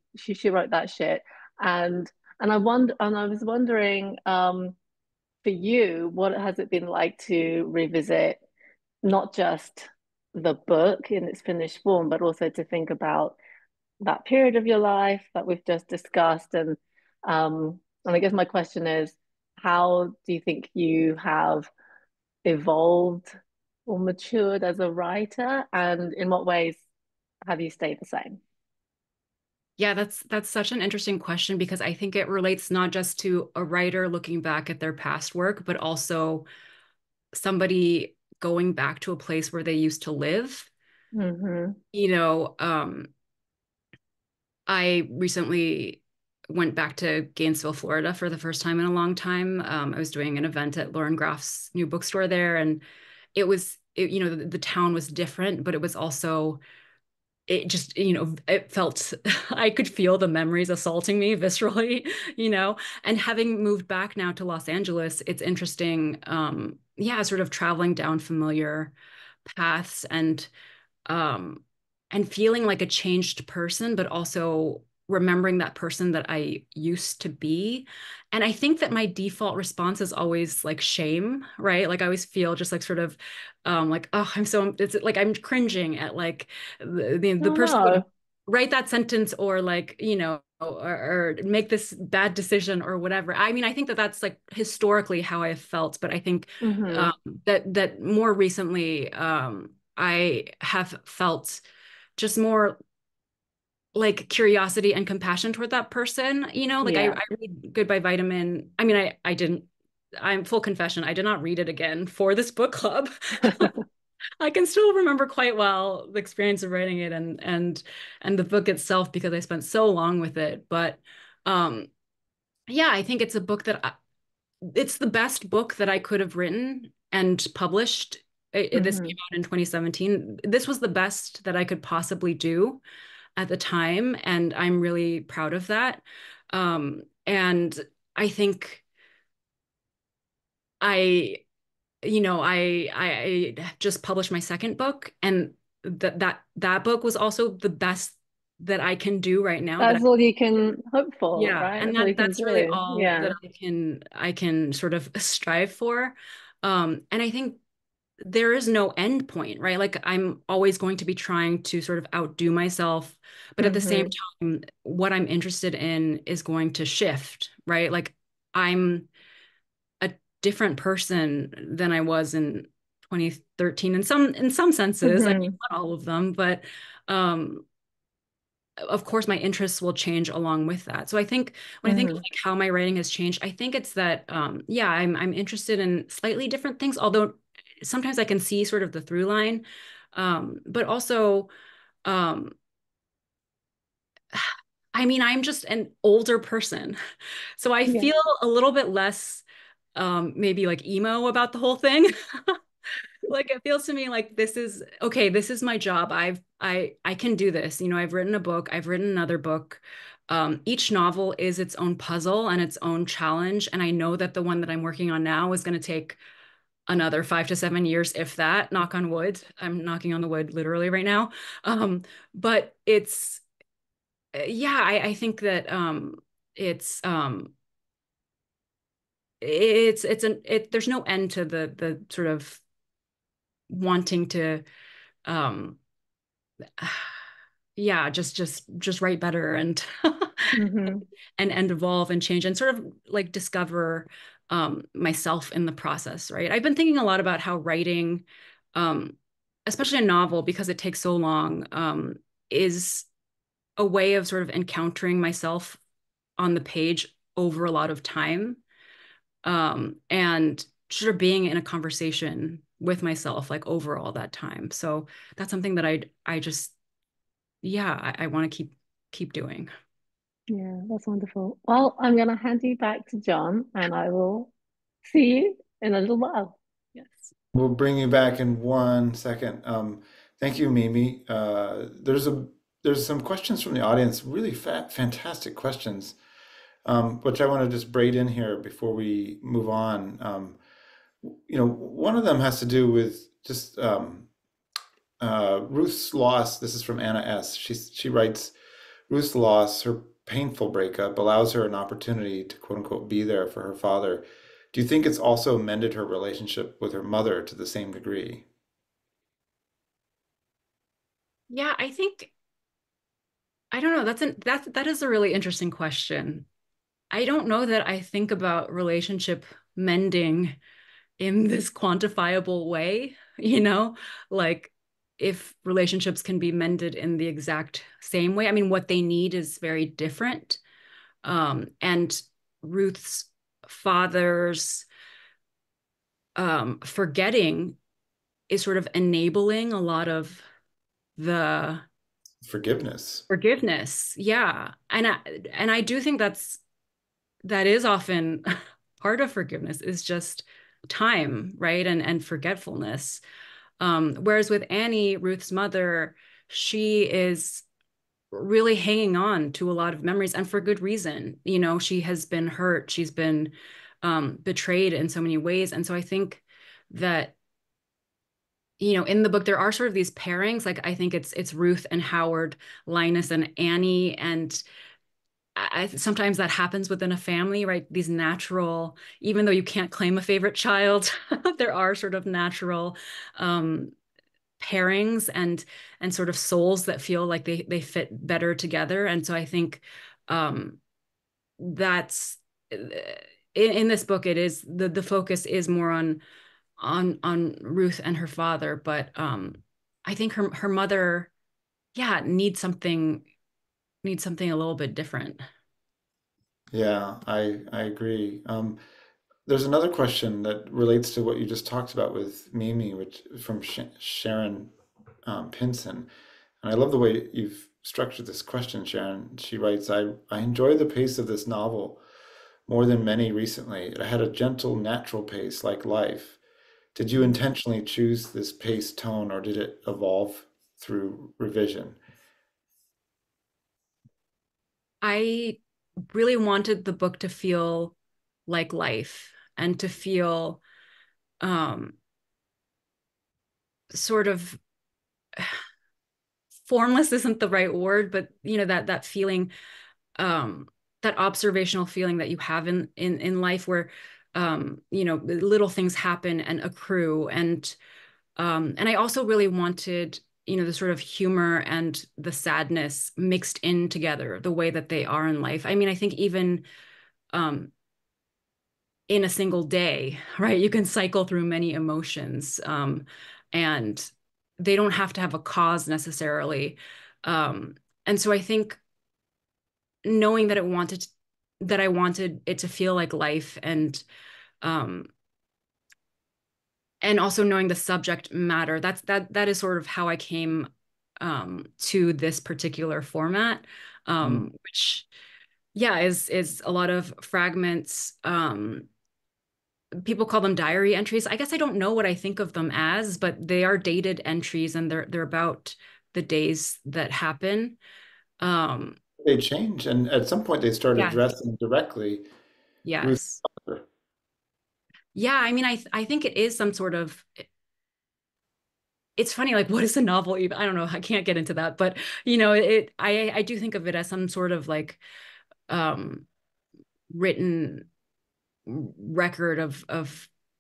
wrote that shit. And I was wondering, for you, what has it been like to revisit not just the book in its finished form, but also to think about that period of your life that we've just discussed? And I guess my question is, how do you think you have evolved or matured as a writer, and in what ways have you stayed the same?
Yeah, that's such an interesting question because I think it relates not just to a writer looking back at their past work, but also somebody going back to a place where they used to live.
Mm-hmm.
You know, I recently went back to Gainesville, Florida for the first time in a long time. I was doing an event at Lauren Graff's new bookstore there, and the town was different, but it was also it just, it felt, I could feel the memories assaulting me viscerally, and having moved back now to Los Angeles, it's interesting, yeah, sort of traveling down familiar paths um, and feeling like a changed person, but also remembering that person that I used to be. And I think that my default response is always like shame, right? Like I always feel just like sort of like, oh, it's like I'm cringing at like the
Oh
person who would
no.
write that sentence or like, or make this bad decision or whatever. I mean, I think that that's like historically how I've felt, but I think
Mm-hmm.
um, that more recently, I have felt just more like curiosity and compassion toward that person, like I
Yeah.
read Goodbye Vitamin. I mean, I didn't, I'm full confession, I did not read it again for this book club. I can still remember quite well the experience of writing it and the book itself because I spent so long with it. But um, yeah, I think it's a book it's the best book that I could have written and published. This
Mm-hmm.
came out in 2017. This was the best that I could possibly do at the time, and I'm really proud of that. And I think I, I just published my second book, and that book was also the best that I can do right now.
That's all you can hope for,
Yeah,
right?
and
That's all you can
that's really
do.
all that
Yeah.
I can sort of strive for. And I think there is no end point, right? Like I'm always going to be trying to sort of outdo myself, but at the same
Mm-hmm.
time, what I'm interested in is going to shift, right? Like I'm a different person than I was in 2013 in some senses. I mean,
Mm-hmm.
not all of them, but um of course my interests will change along with that. So I think when I think of
Mm-hmm.
like how my writing has changed, I think it's that yeah, I'm interested in slightly different things, although sometimes I can see sort of the through line. But also um I mean, I'm just an older person. So I
Yeah.
feel a little bit less maybe like emo about the whole thing. Like it feels to me like this is okay, this is my job. I can do this. I've written a book, I've written another book. Each novel is its own puzzle and its own challenge. And I know that the one that I'm working on now is going to take another 5 to 7 years, if that, knock on wood. I'm knocking on the wood literally right now. But it's yeah, I think that it's there's no end to the sort of wanting to um yeah, just write better and
Mm-hmm.
and evolve and change and sort of like discover myself in the process, right? I've been thinking a lot about how writing, um, especially a novel, because it takes so long, is a way of sort of encountering myself on the page over a lot of time, and sort of being in a conversation with myself like over all that time. So that's something that I just yeah, I want to keep doing.
Yeah, that's wonderful. Well, I'm going to hand you back to John, and I will see you in a little while.
Yes.
We'll bring you back in 1 second. Thank you, Mimi. There's some questions from the audience, really fantastic questions, which I want to just braid in here before we move on. One of them has to do with just Ruth's loss, this is from Anna S. She writes, Ruth's loss, her painful breakup, allows her an opportunity to quote unquote be there for her father. Do you think it's also mended her relationship with her mother to the same degree?
Yeah, I think I don't know. That is a really interesting question. I don't know that I think about relationship mending in this quantifiable way, like if relationships can be mended in the exact same way. I mean, what they need is very different. And Ruth's father's forgetting is sort of enabling a lot of the
Forgiveness.
forgiveness. Yeah. And I do think that is often part of forgiveness is just time, right? And forgetfulness. Whereas with Annie, Ruth's mother, she is really hanging on to a lot of memories and for good reason. She has been hurt, she's been betrayed in so many ways. And so I think that, in the book, there are sort of these pairings. Like I think it's Ruth and Howard, Linus and Annie, and sometimes that happens within a family, right? These natural, even though you can't claim a favorite child, there are sort of natural um, pairings and sort of souls that feel like they fit better together. And so I think um, that's in this book, it is the focus is more on Ruth and her father, but I think her mother, yeah, needs something a little bit different.
Yeah, I agree. There's another question that relates to what you just talked about with Mimi, which from Sharon Pinson. And I love the way you've structured this question, Sharon. She writes, I enjoy the pace of this novel more than many recently. It had a gentle, natural pace like life. Did you intentionally choose this pace tone or did it evolve through revision?
I really wanted the book to feel like life and to feel um, sort of formless isn't the right word, but that feeling, um, that observational feeling that you have in life where little things happen and accrue. And I also really wanted, the sort of humor and the sadness mixed in together the way that they are in life. I mean, I think even um, in a single day, right? You can cycle through many emotions, and they don't have to have a cause necessarily. Um, and so I think knowing that I wanted it to feel like life, um, and also knowing the subject matter, that is sort of how I came to this particular format,
Mm.
which yeah is a lot of fragments. People call them diary entries. I guess I don't know what I think of them as, but they are dated entries and they're about the days that happen. Um,
They change, and at some point they start
yeah,
addressing directly Ruth.
yes. Yeah, I mean, I think it is some sort of, it's funny, like what is a novel even? I don't know, I can't get into that, but I do think of it as some sort of like um written record of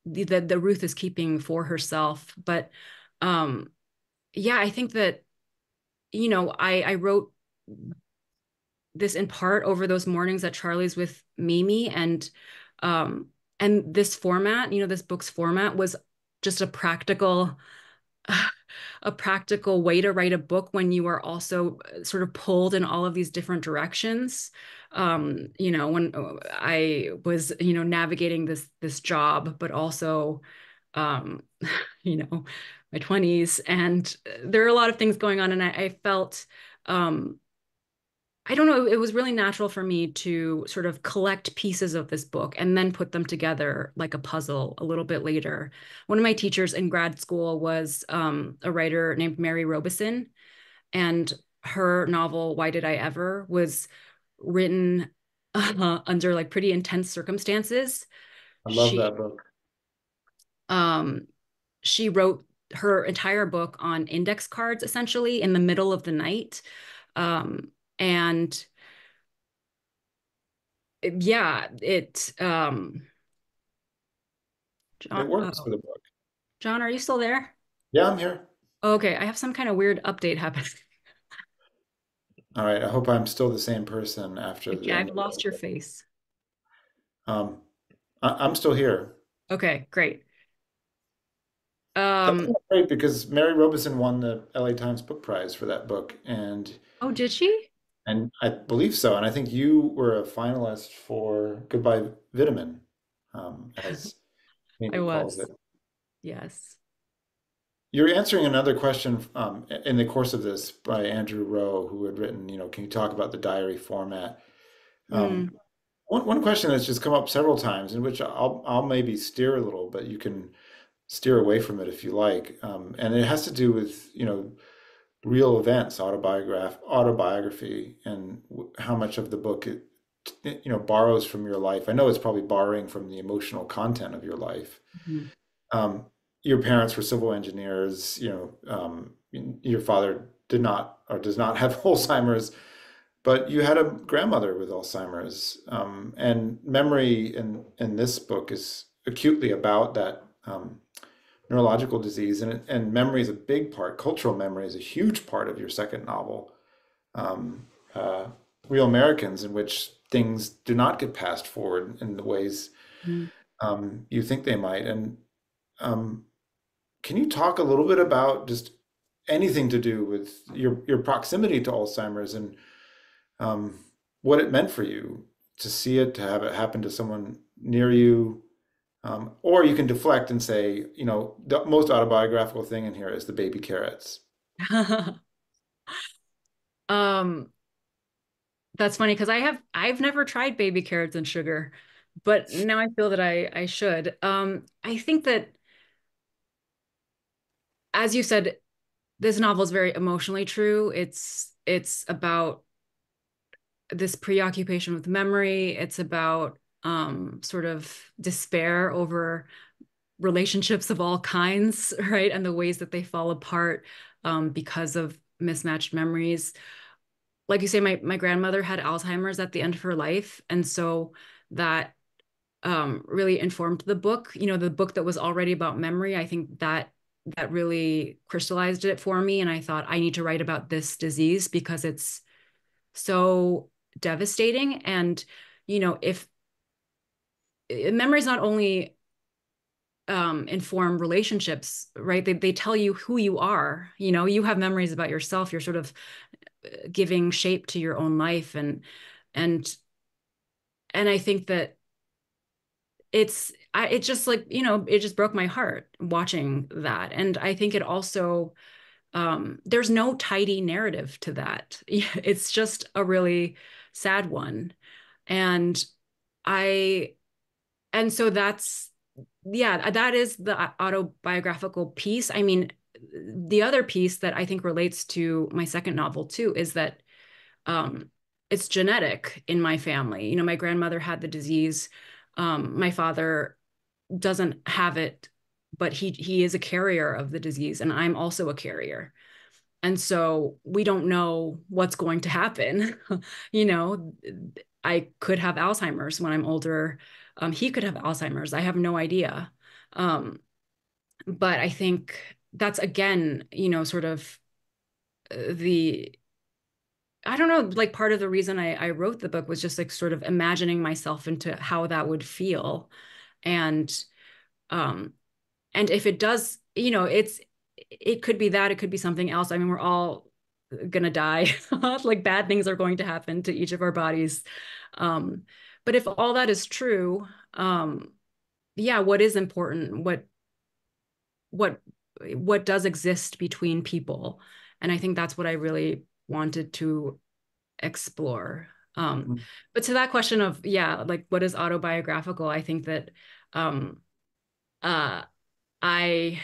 the Ruth is keeping for herself. But um yeah, I think that I wrote this in part over those mornings at Charlie's with Mimi, and this format, this book's format was just a practical way to write a book when you are also sort of pulled in all of these different directions. When I was, navigating this job, but also, um, you know, my 20s, and there are a lot of things going on, and I felt, I don't know, it was really natural for me to sort of collect pieces of this book and then put them together like a puzzle a little bit later. One of my teachers in grad school was a writer named Mary Robeson, and her novel, Why Did I Ever, was written under like pretty intense circumstances.
I love
She
that book.
um, she wrote her entire book on index cards, essentially in the middle of the night. And yeah,
It
John,
works for the book.
John, are you still there?
Yeah, I'm here.
Okay, I have some kind of weird update happening.
All right. I hope I'm still the same person after the
Yeah,
end
I've
of
lost your
it.
face.
I'm still here.
Okay, great.
That's
Um,
not great because Mary Robeson won the LA Times Book Prize for that book,
oh, did she?
and I believe so. And I think you were a finalist for Goodbye Vitamin, as
I
Amy calls it.
was. Yes.
You're answering another question in the course of this by Andrew Rowe, who had written, can you talk about the diary format? Um,
Mm,
one question that's just come up several times, in which I'll maybe steer a little, but you can steer away from it if you like. And it has to do with, real events, autobiography, and how much of the book borrows from your life. I know it's probably borrowing from the emotional content of your life.
mhm.
Um, your parents were civil engineers. Your father did not or does not have Alzheimer's, but you had a grandmother with Alzheimer's. And memory in this book is acutely about that neurological disease, and memory is a big part. Cultural memory is a huge part of your second novel, um, uh, Real Americans, in which things do not get passed forward in the ways
Mm.
you think they might. And um, can you talk a little bit about just anything to do with your proximity to Alzheimer's, and um, what it meant for you to see it, to have it happen to someone near you? Or you can deflect and say, the most autobiographical thing in here is the baby carrots.
Um, that's funny because I've never tried baby carrots and sugar, but now I feel that I should. I think that, as you said, this novel is very emotionally true. It's about this preoccupation with memory. It's about sort of despair over relationships of all kinds, right? And the ways that they fall apart because of mismatched memories. Like you say, my grandmother had Alzheimer's at the end of her life. And so that really informed the book. The book that was already about memory, I think that really crystallized it for me. And I thought I need to write about this disease because it's so devastating. And, if memories not only inform relationships, right? They tell you who you are. You have memories about yourself. You're sort of giving shape to your own life. And I think that it just like, it just broke my heart watching that. And I think it also, there's no tidy narrative to that. It's just a really sad one. And I, and so that's, yeah, that is the autobiographical piece. I mean, the other piece that I think relates to my second novel too is that um, it's genetic in my family. My grandmother had the disease. My father doesn't have it, but he is a carrier of the disease, and I'm also a carrier. And so we don't know what's going to happen. you know, I could have Alzheimer's when I'm older. He could have Alzheimer's. I have no idea. Um, but I think that's again, sort of the I don't know, like part of the reason I wrote the book was just like sort of imagining myself into how that would feel. And um and if it does, it could be that, it could be something else. I mean, we're all gonna die. Like bad things are going to happen to each of our bodies. Um, but if all that is true, yeah, what is important? What what does exist between people? And I think that's what I really wanted to explore. But to that question of, yeah, like what is autobiographical, I think that um, uh, I,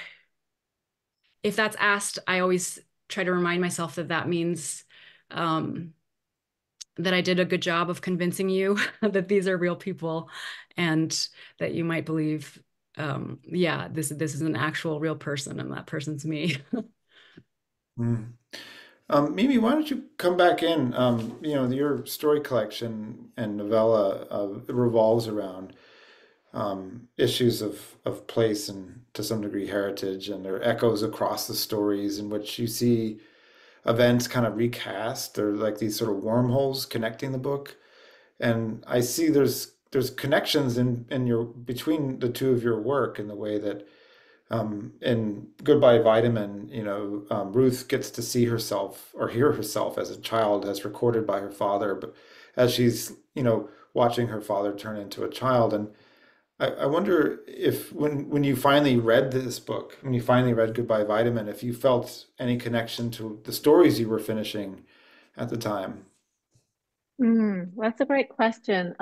if that's asked, I always try to remind myself that that means um, that I did a good job of convincing you that these are real people and that you might believe yeah, this is an actual real person, and that person's me.
Mm. Mimi, why don't you come back in? Your story collection and novella revolves around issues of place and to some degree heritage, and there are echoes across the stories in which you see events kind of recast. They're like these sort of wormholes connecting the book, and I see there's connections in your between the two of your work in the way that in Goodbye Vitamin, Ruth gets to see herself or hear herself as a child, as recorded by her father, but as she's, watching her father turn into a child. And I wonder if when you finally read this book, when you finally read Goodbye Vitamin, if you felt any connection to the stories you were finishing at the time.
That's a great question.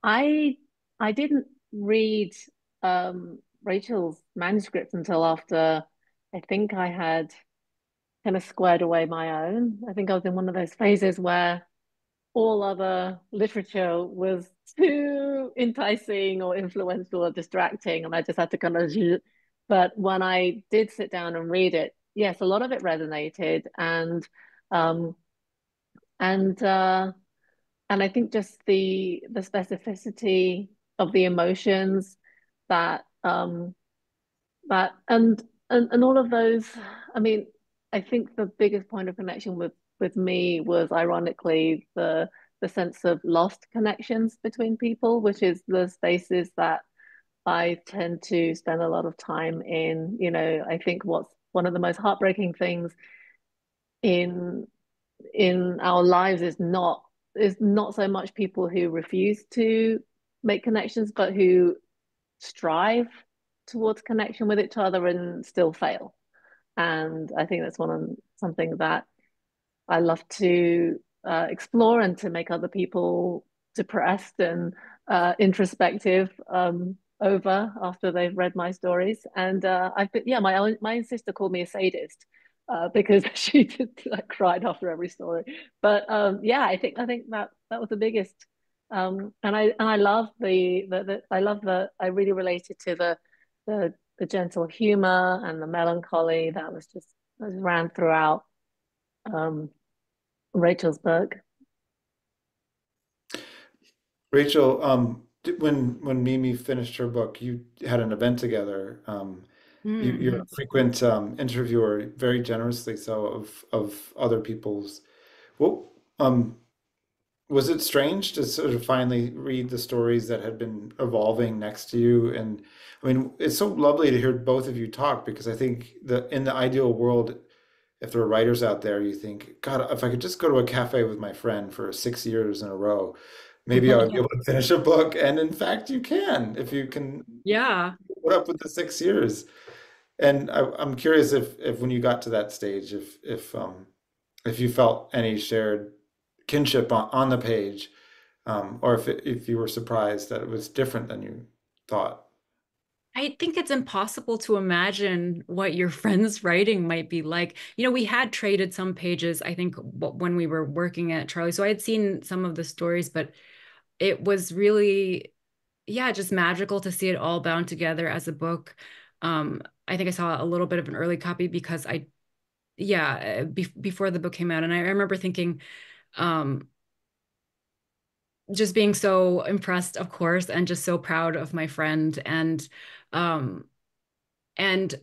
I I didn't read Rachel's manuscript until after I think I had kind of squared away my own. I think I was in one of those phases where all other literature was too enticing or influential or distracting, and I just had to kind of. But when I did sit down and read it, yes, a lot of it resonated, um, and uh, and I think just the specificity of the emotions that that and all of those. I mean, I think the biggest point of connection with me was ironically the sense of lost connections between people, which is the spaces that I tend to spend a lot of time in. I think what's one of the most heartbreaking things in our lives is not so much people who refuse to make connections, but who strive towards connection with each other and still fail. And I think that's something that I love to explore and to make other people depressed and introspective over after they've read my stories. And I've been, yeah, my sister called me a sadist because she just like cried after every story. But yeah, I think that was the biggest. And I love I really related to the gentle humor and the melancholy that ran throughout um, Rachel's book.
Rachel, when Mimi finished her book, you had an event together. You're
Mm-hmm.
a frequent interviewer, very generously so, of other people's. Well, was it strange to sort of finally read the stories that had been evolving next to you? And I mean, it's so lovely to hear both of you talk, because I think in the ideal world, if there are writers out there, you think, God, if I could just go to a cafe with my friend for 6 years in a row, maybe I would be able to finish a book. And in fact, you can if you can
Yeah.
put up with the 6 years. And I'm curious if when you got to that stage, if you felt any shared kinship on the page, or if you were surprised that it was different than you thought.
I think it's impossible to imagine what your friend's writing might be like. We had traded some pages, I think, when we were working at Charlie. So I had seen some of the stories, but it was really, yeah, just magical to see it all bound together as a book. I think I saw a little bit of an early copy because yeah, before the book came out. And I remember thinking, um, just being so impressed, of course, and just so proud of my friend. Um, and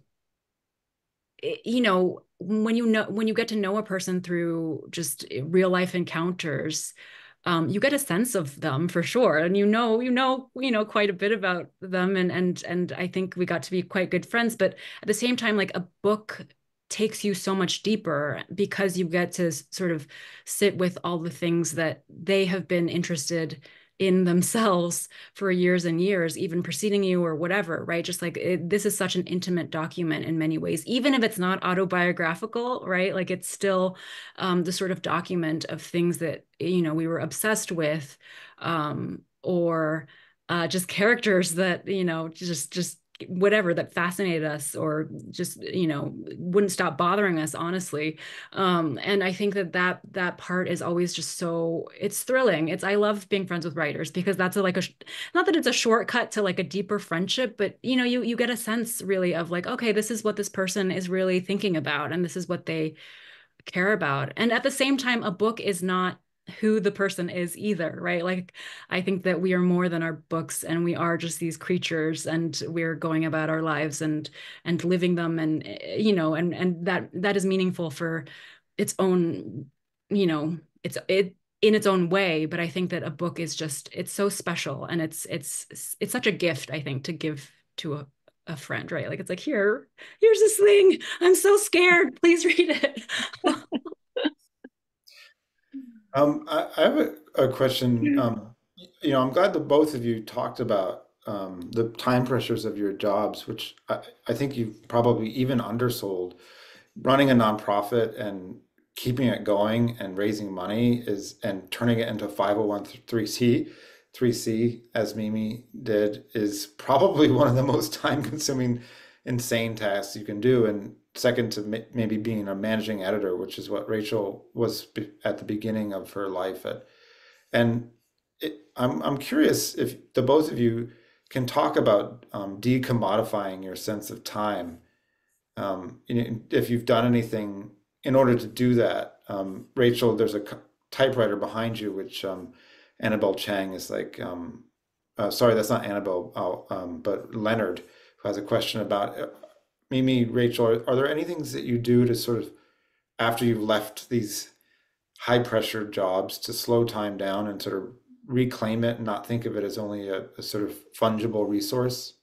when you get to know a person through just real life encounters, you get a sense of them for sure, and quite a bit about them, and I think we got to be quite good friends. But at the same time, like, a book takes you so much deeper because you get to sort of sit with all the things that they have been interested in themselves for years and years, even preceding you or whatever, right? Just like this is such an intimate document in many ways, even if it's not autobiographical, right? Like, it's still the sort of document of things that, we were obsessed with, or just characters that, just whatever that fascinated us, or just, wouldn't stop bothering us, honestly. And I think that part is always just so, it's thrilling. I love being friends with writers, because that's not that it's a shortcut to like a deeper friendship, but you get a sense really of like, okay, this is what this person is really thinking about, and this is what they care about. And at the same time, a book is not who the person is either, right? Like, I think that we are more than our books, and we are just these creatures, and we're going about our lives and living them, and and that is meaningful for its own, it in its own way. But I think that a book is just, it's so special, and it's such a gift, I think, to give to a friend, right? Like, it's like, here's this thing. I'm so scared. Please read it.
I have a question. I'm glad that both of you talked about the time pressures of your jobs, which I think you've probably even undersold. Running a nonprofit and keeping it going and raising money and turning it into 3C, as Mimi did, is probably one of the most time-consuming, insane tasks you can do. And second to maybe being a managing editor, which is what Rachel was at the beginning of her life at. And I'm curious if the both of you can talk about decommodifying your sense of time. If you've done anything in order to do that. Rachel, there's a typewriter behind you, which Annabelle Chang is like, sorry, that's not Annabelle, but Leonard, who has a question about Mimi, Rachel, are there any things that you do to sort of, after you've left these high pressure jobs, to slow time down and sort of reclaim it and not think of it as only a sort of fungible resource?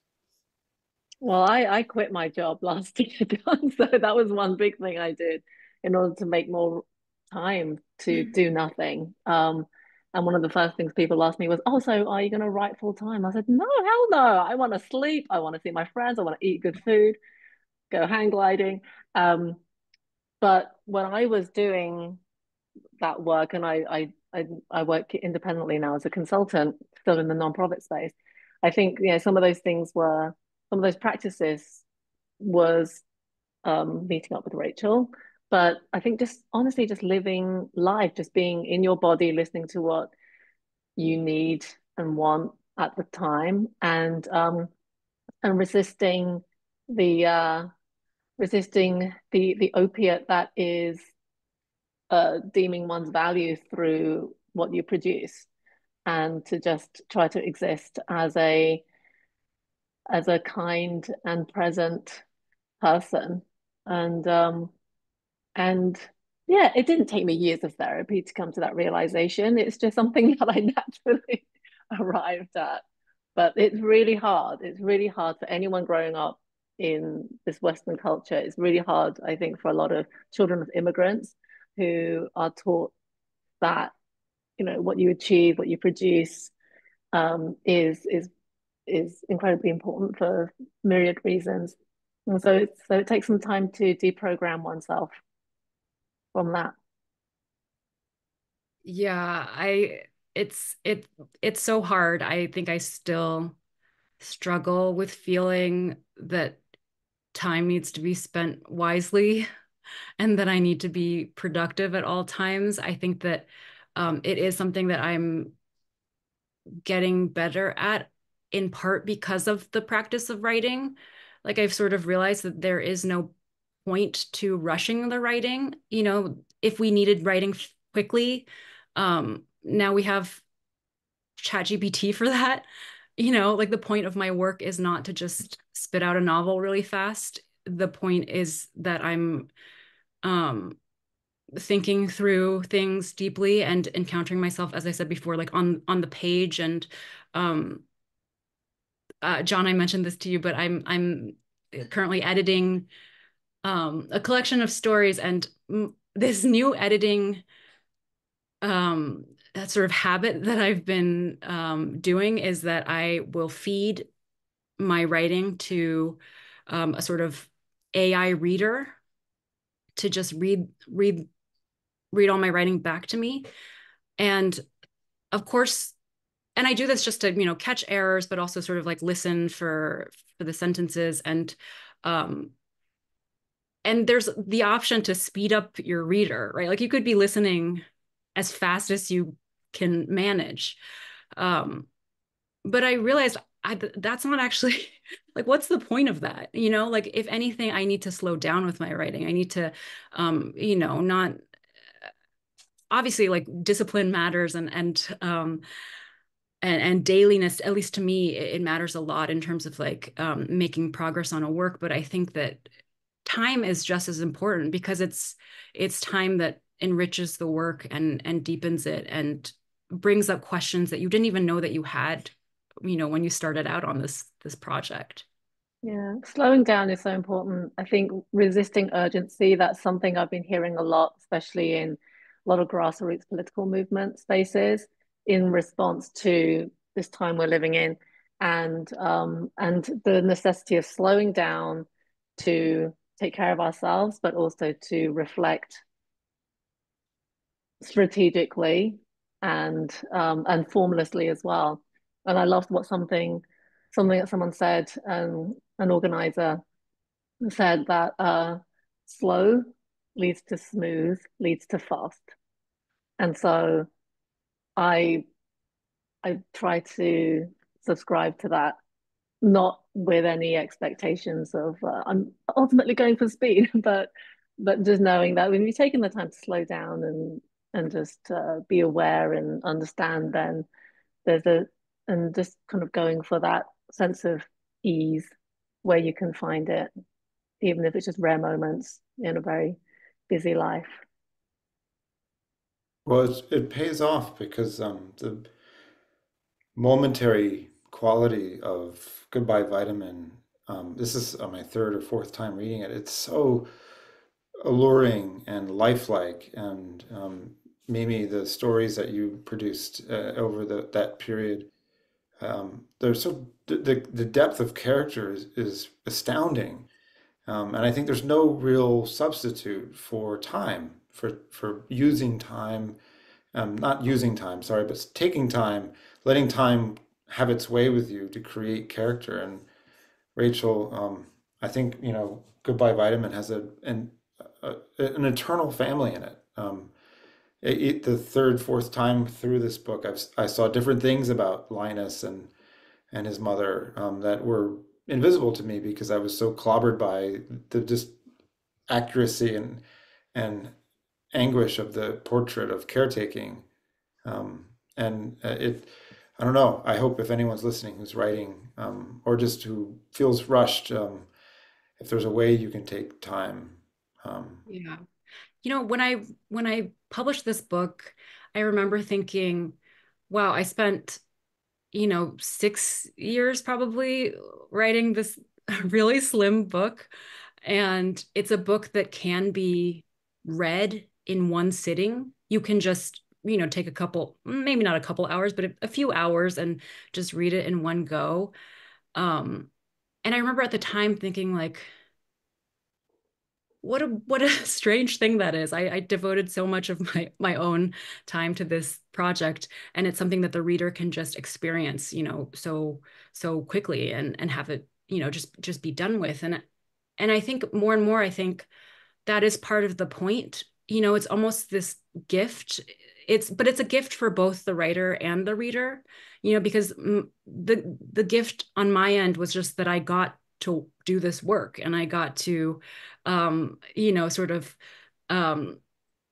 Well, I quit my job last year, John, so that was one big thing I did in order to make more time to do nothing. And one of the first things people asked me was, "Oh, so are you going to write full time?" I said, "No, hell no. I want to sleep. I want to see my friends. I want to eat good food, go hang gliding." Um, but when I was doing that work, and I work independently now as a consultant, still in the nonprofit space. I think some of those things were some of those practices was meeting up with Rachel, but I think just honestly just living life, just being in your body, listening to what you need and want at the time, and the resisting the opiate that is deeming one's value through what you produce, and to just try to exist as a kind and present person. And and yeah, it didn't take me years of therapy to come to that realization. It's just something that I naturally arrived at. But it's really hard. It's really hard for anyone growing up in this Western culture. It's really hard, I think, for a lot of children of immigrants who are taught that what you achieve, what you produce, is incredibly important for myriad reasons. And so it takes some time to deprogram oneself from that.
Yeah, it's so hard. I think I still struggle with feeling that time needs to be spent wisely, and that I need to be productive at all times. I think that it is something that I'm getting better at, in part because of the practice of writing. Like, I've sort of realized that there is no point to rushing the writing. If we needed writing quickly, now we have ChatGPT for that. Like, the point of my work is not to just spit out a novel really fast. The point is that I'm um, thinking through things deeply and encountering myself, as I said before, like on the page. And um, John, I mentioned this to you, but I'm currently editing a collection of stories, and this new editing that sort of habit that I've been doing is that I will feed my writing to a sort of AI reader to just read all my writing back to me. And of course, and I do this just to, catch errors, but also sort of like listen for the sentences. And there's the option to speed up your reader, right? Like you could be listening as fast as you can manage. But I realized that's not actually like, what's the point of that? Like if anything, I need to slow down with my writing. I need to, not obviously like discipline matters and dailiness, at least to me, it matters a lot in terms of like making progress on a work. But I think that time is just as important because it's time that enriches the work and deepens it and brings up questions that you didn't even know that you had, when you started out on this project.
Yeah, slowing down is so important. I think resisting urgency, that's something I've been hearing a lot, especially in a lot of grassroots political movement spaces in response to this time we're living in and the necessity of slowing down to take care of ourselves, but also to reflect strategically and formlessly as well. And I loved what something that someone said, an organizer said that slow leads to smooth, leads to fast. And so I I try to subscribe to that, not with any expectations of I'm ultimately going for speed, but just knowing that when you've taken the time to slow down and just be aware and understand, then there's a and just kind of going for that sense of ease where you can find it, even if it's just rare moments in a very busy life.
Well, it pays off because the momentary quality of Goodbye Vitamin, this is my third or fourth time reading it. It's so alluring and lifelike, and Mimi, the stories that you produced over that period, they're so the depth of character is astounding, and I think there's no real substitute for time for using time, not using time, sorry, but taking time, letting time have its way with you to create character. And Rachel, I think Goodbye Vitamin has an eternal family in it. The third, fourth time through this book, I saw different things about Linus and his mother that were invisible to me because I was so clobbered by the just accuracy and anguish of the portrait of caretaking. And I don't know. I hope if anyone's listening who's writing or just who feels rushed, if there's a way you can take time.
Yeah. When I published this book, I remember thinking, wow, I spent, 6 years probably writing this really slim book. And it's a book that can be read in one sitting. You can just, take a couple, maybe not a couple hours, but a few hours and just read it in one go. And I remember at the time thinking like, what a strange thing that is. I devoted so much of my own time to this project, and it's something that the reader can just experience, so quickly and have it, just be done with. And I think more and more, I think that is part of the point. It's almost this gift. But it's a gift for both the writer and the reader, because the gift on my end was just that I got to do this work and I got to, sort of um,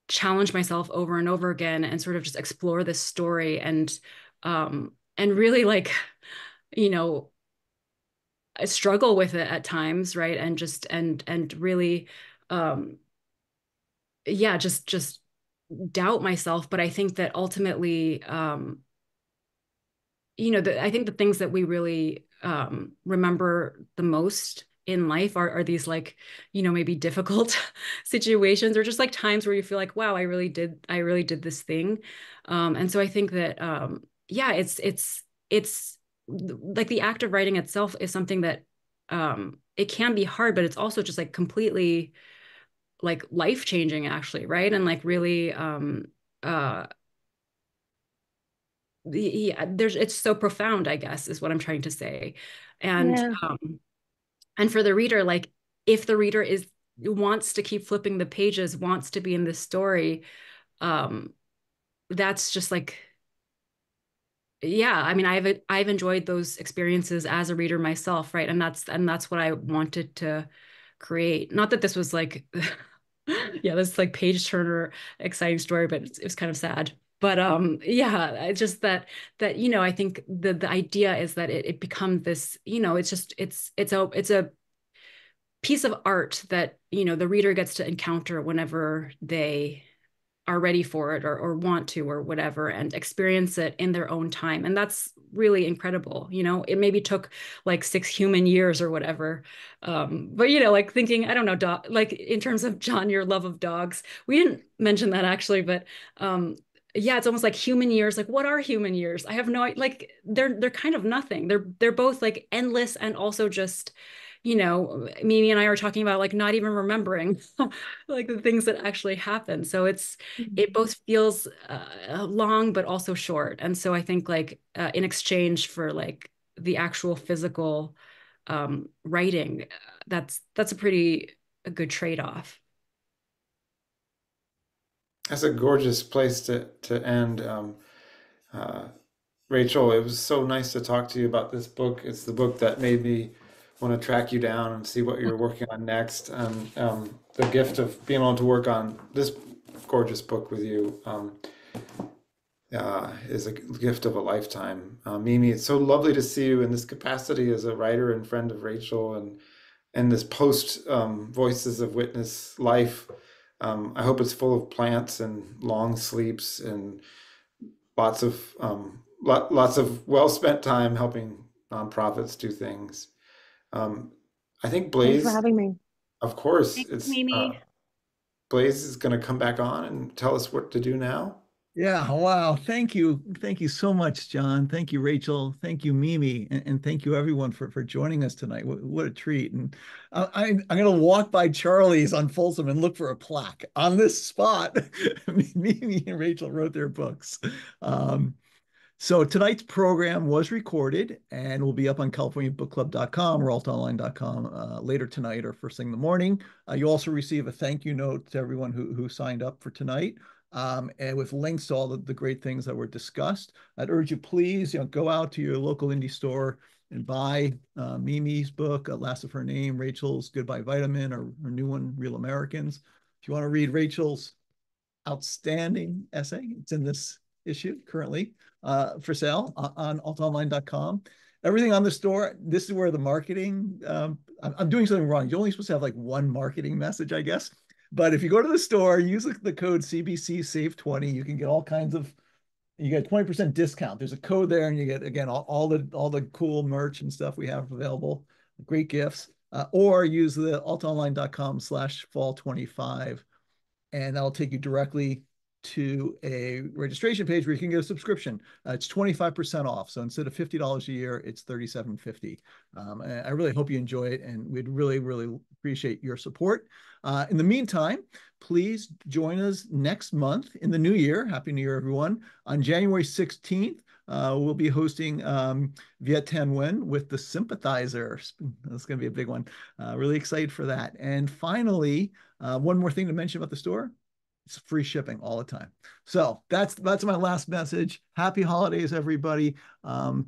challenge myself over and over again and sort of just explore this story and really like, you know, I struggle with it at times, right? And just and really um yeah, just doubt myself. But I think that ultimately I think the things that we really remember the most in life are these like, maybe difficult situations or just like times where you feel like, wow, I really did this thing. And so I think that yeah, it's like the act of writing itself is something that it can be hard, but it's also just like completely like life changing actually, right? And like really uh there's it's so profound, I guess, is what I'm trying to say. And
Yeah.
and for the reader, like if the reader is wants to keep flipping the pages, wants to be in this story, um, that's just like, yeah, I mean, I've enjoyed those experiences as a reader myself, right? And that's what I wanted to create. Not that this was like, yeah, this like page turner exciting story, but it's kind of sad. But yeah, it's just that I think the idea is that it becomes this, it's just it's a piece of art that the reader gets to encounter whenever they are ready for it or want to or whatever, and experience it in their own time. And that's really incredible. It maybe took like 6 human years or whatever. But like thinking, I don't know, like in terms of John, your love of dogs, we didn't mention that actually, but yeah, it's almost like human years. Like, what are human years? I have no, like they're kind of nothing. They're both like endless and also just, Mimi and I are talking about like not even remembering like the things that actually happen. So it both feels long but also short. And so I think like in exchange for like the actual physical writing, that's a good trade-off.
That's a gorgeous place to end. Uh, Rachel, it was so nice to talk to you about this book. It's the book that made me want to track you down and see what you're working on next. And the gift of being able to work on this gorgeous book with you is a gift of a lifetime. Mimi, it's so lovely to see you in this capacity as a writer and friend of Rachel, and this post Voices of Witness life. I hope it's full of plants and long sleeps and lots of lots of well spent time helping nonprofits do things. Um, I think
Thanks for
Blaze,
having me.
of course,
Thanks,
it's
Mimi.
Blaze is going to come back on and tell us what to do now.
Yeah, wow. Thank you. Thank you so much, John. Thank you, Rachel. Thank you, Mimi. And thank you everyone for joining us tonight. What a treat. And I'm going to walk by Charlie's on Folsom and look for a plaque on this spot. Mimi and Rachel wrote their books. Um, so tonight's program was recorded and will be up on californiabookclub.com or altaonline.com later tonight or first thing in the morning. You also receive a thank you note to everyone who signed up for tonight, and with links to all the great things that were discussed. I'd urge you, please, go out to your local indie store and buy Mimi's book, Last of Her Name, Rachel's Goodbye Vitamin, or her new one, Real Americans. If you want to read Rachel's outstanding essay, it's in this issue currently for sale on altaonline.com. Everything on the store, this is where the marketing, I'm doing something wrong. You're only supposed to have like one marketing message, I guess. But if you go to the store, use the code CBC Save 20, you can get all kinds of, you get 20% discount. There's a code there, and you get, again, all the cool merch and stuff we have available, great gifts, or use the altaonline.com/fall25, and that'll take you directly to a registration page where you can get a subscription. It's 25% off. So instead of $50 a year, it's $37.50. I really hope you enjoy it, and we'd really, really appreciate your support. In the meantime, please join us next month in the new year. Happy New Year, everyone. On January 16th, we'll be hosting Viet Thanh Nguyen with The Sympathizer. That's going to be a big one. Really excited for that. And finally, one more thing to mention about the store. It's free shipping all the time. So that's my last message. Happy holidays, everybody.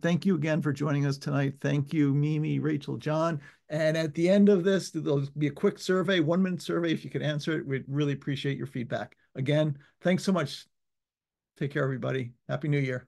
Thank you again for joining us tonight. Thank you, Mimi, Rachel, John. And at the end of this, there'll be a quick survey, 1-minute survey. If you could answer it, we'd really appreciate your feedback. Again, thanks so much. Take care, everybody. Happy New Year.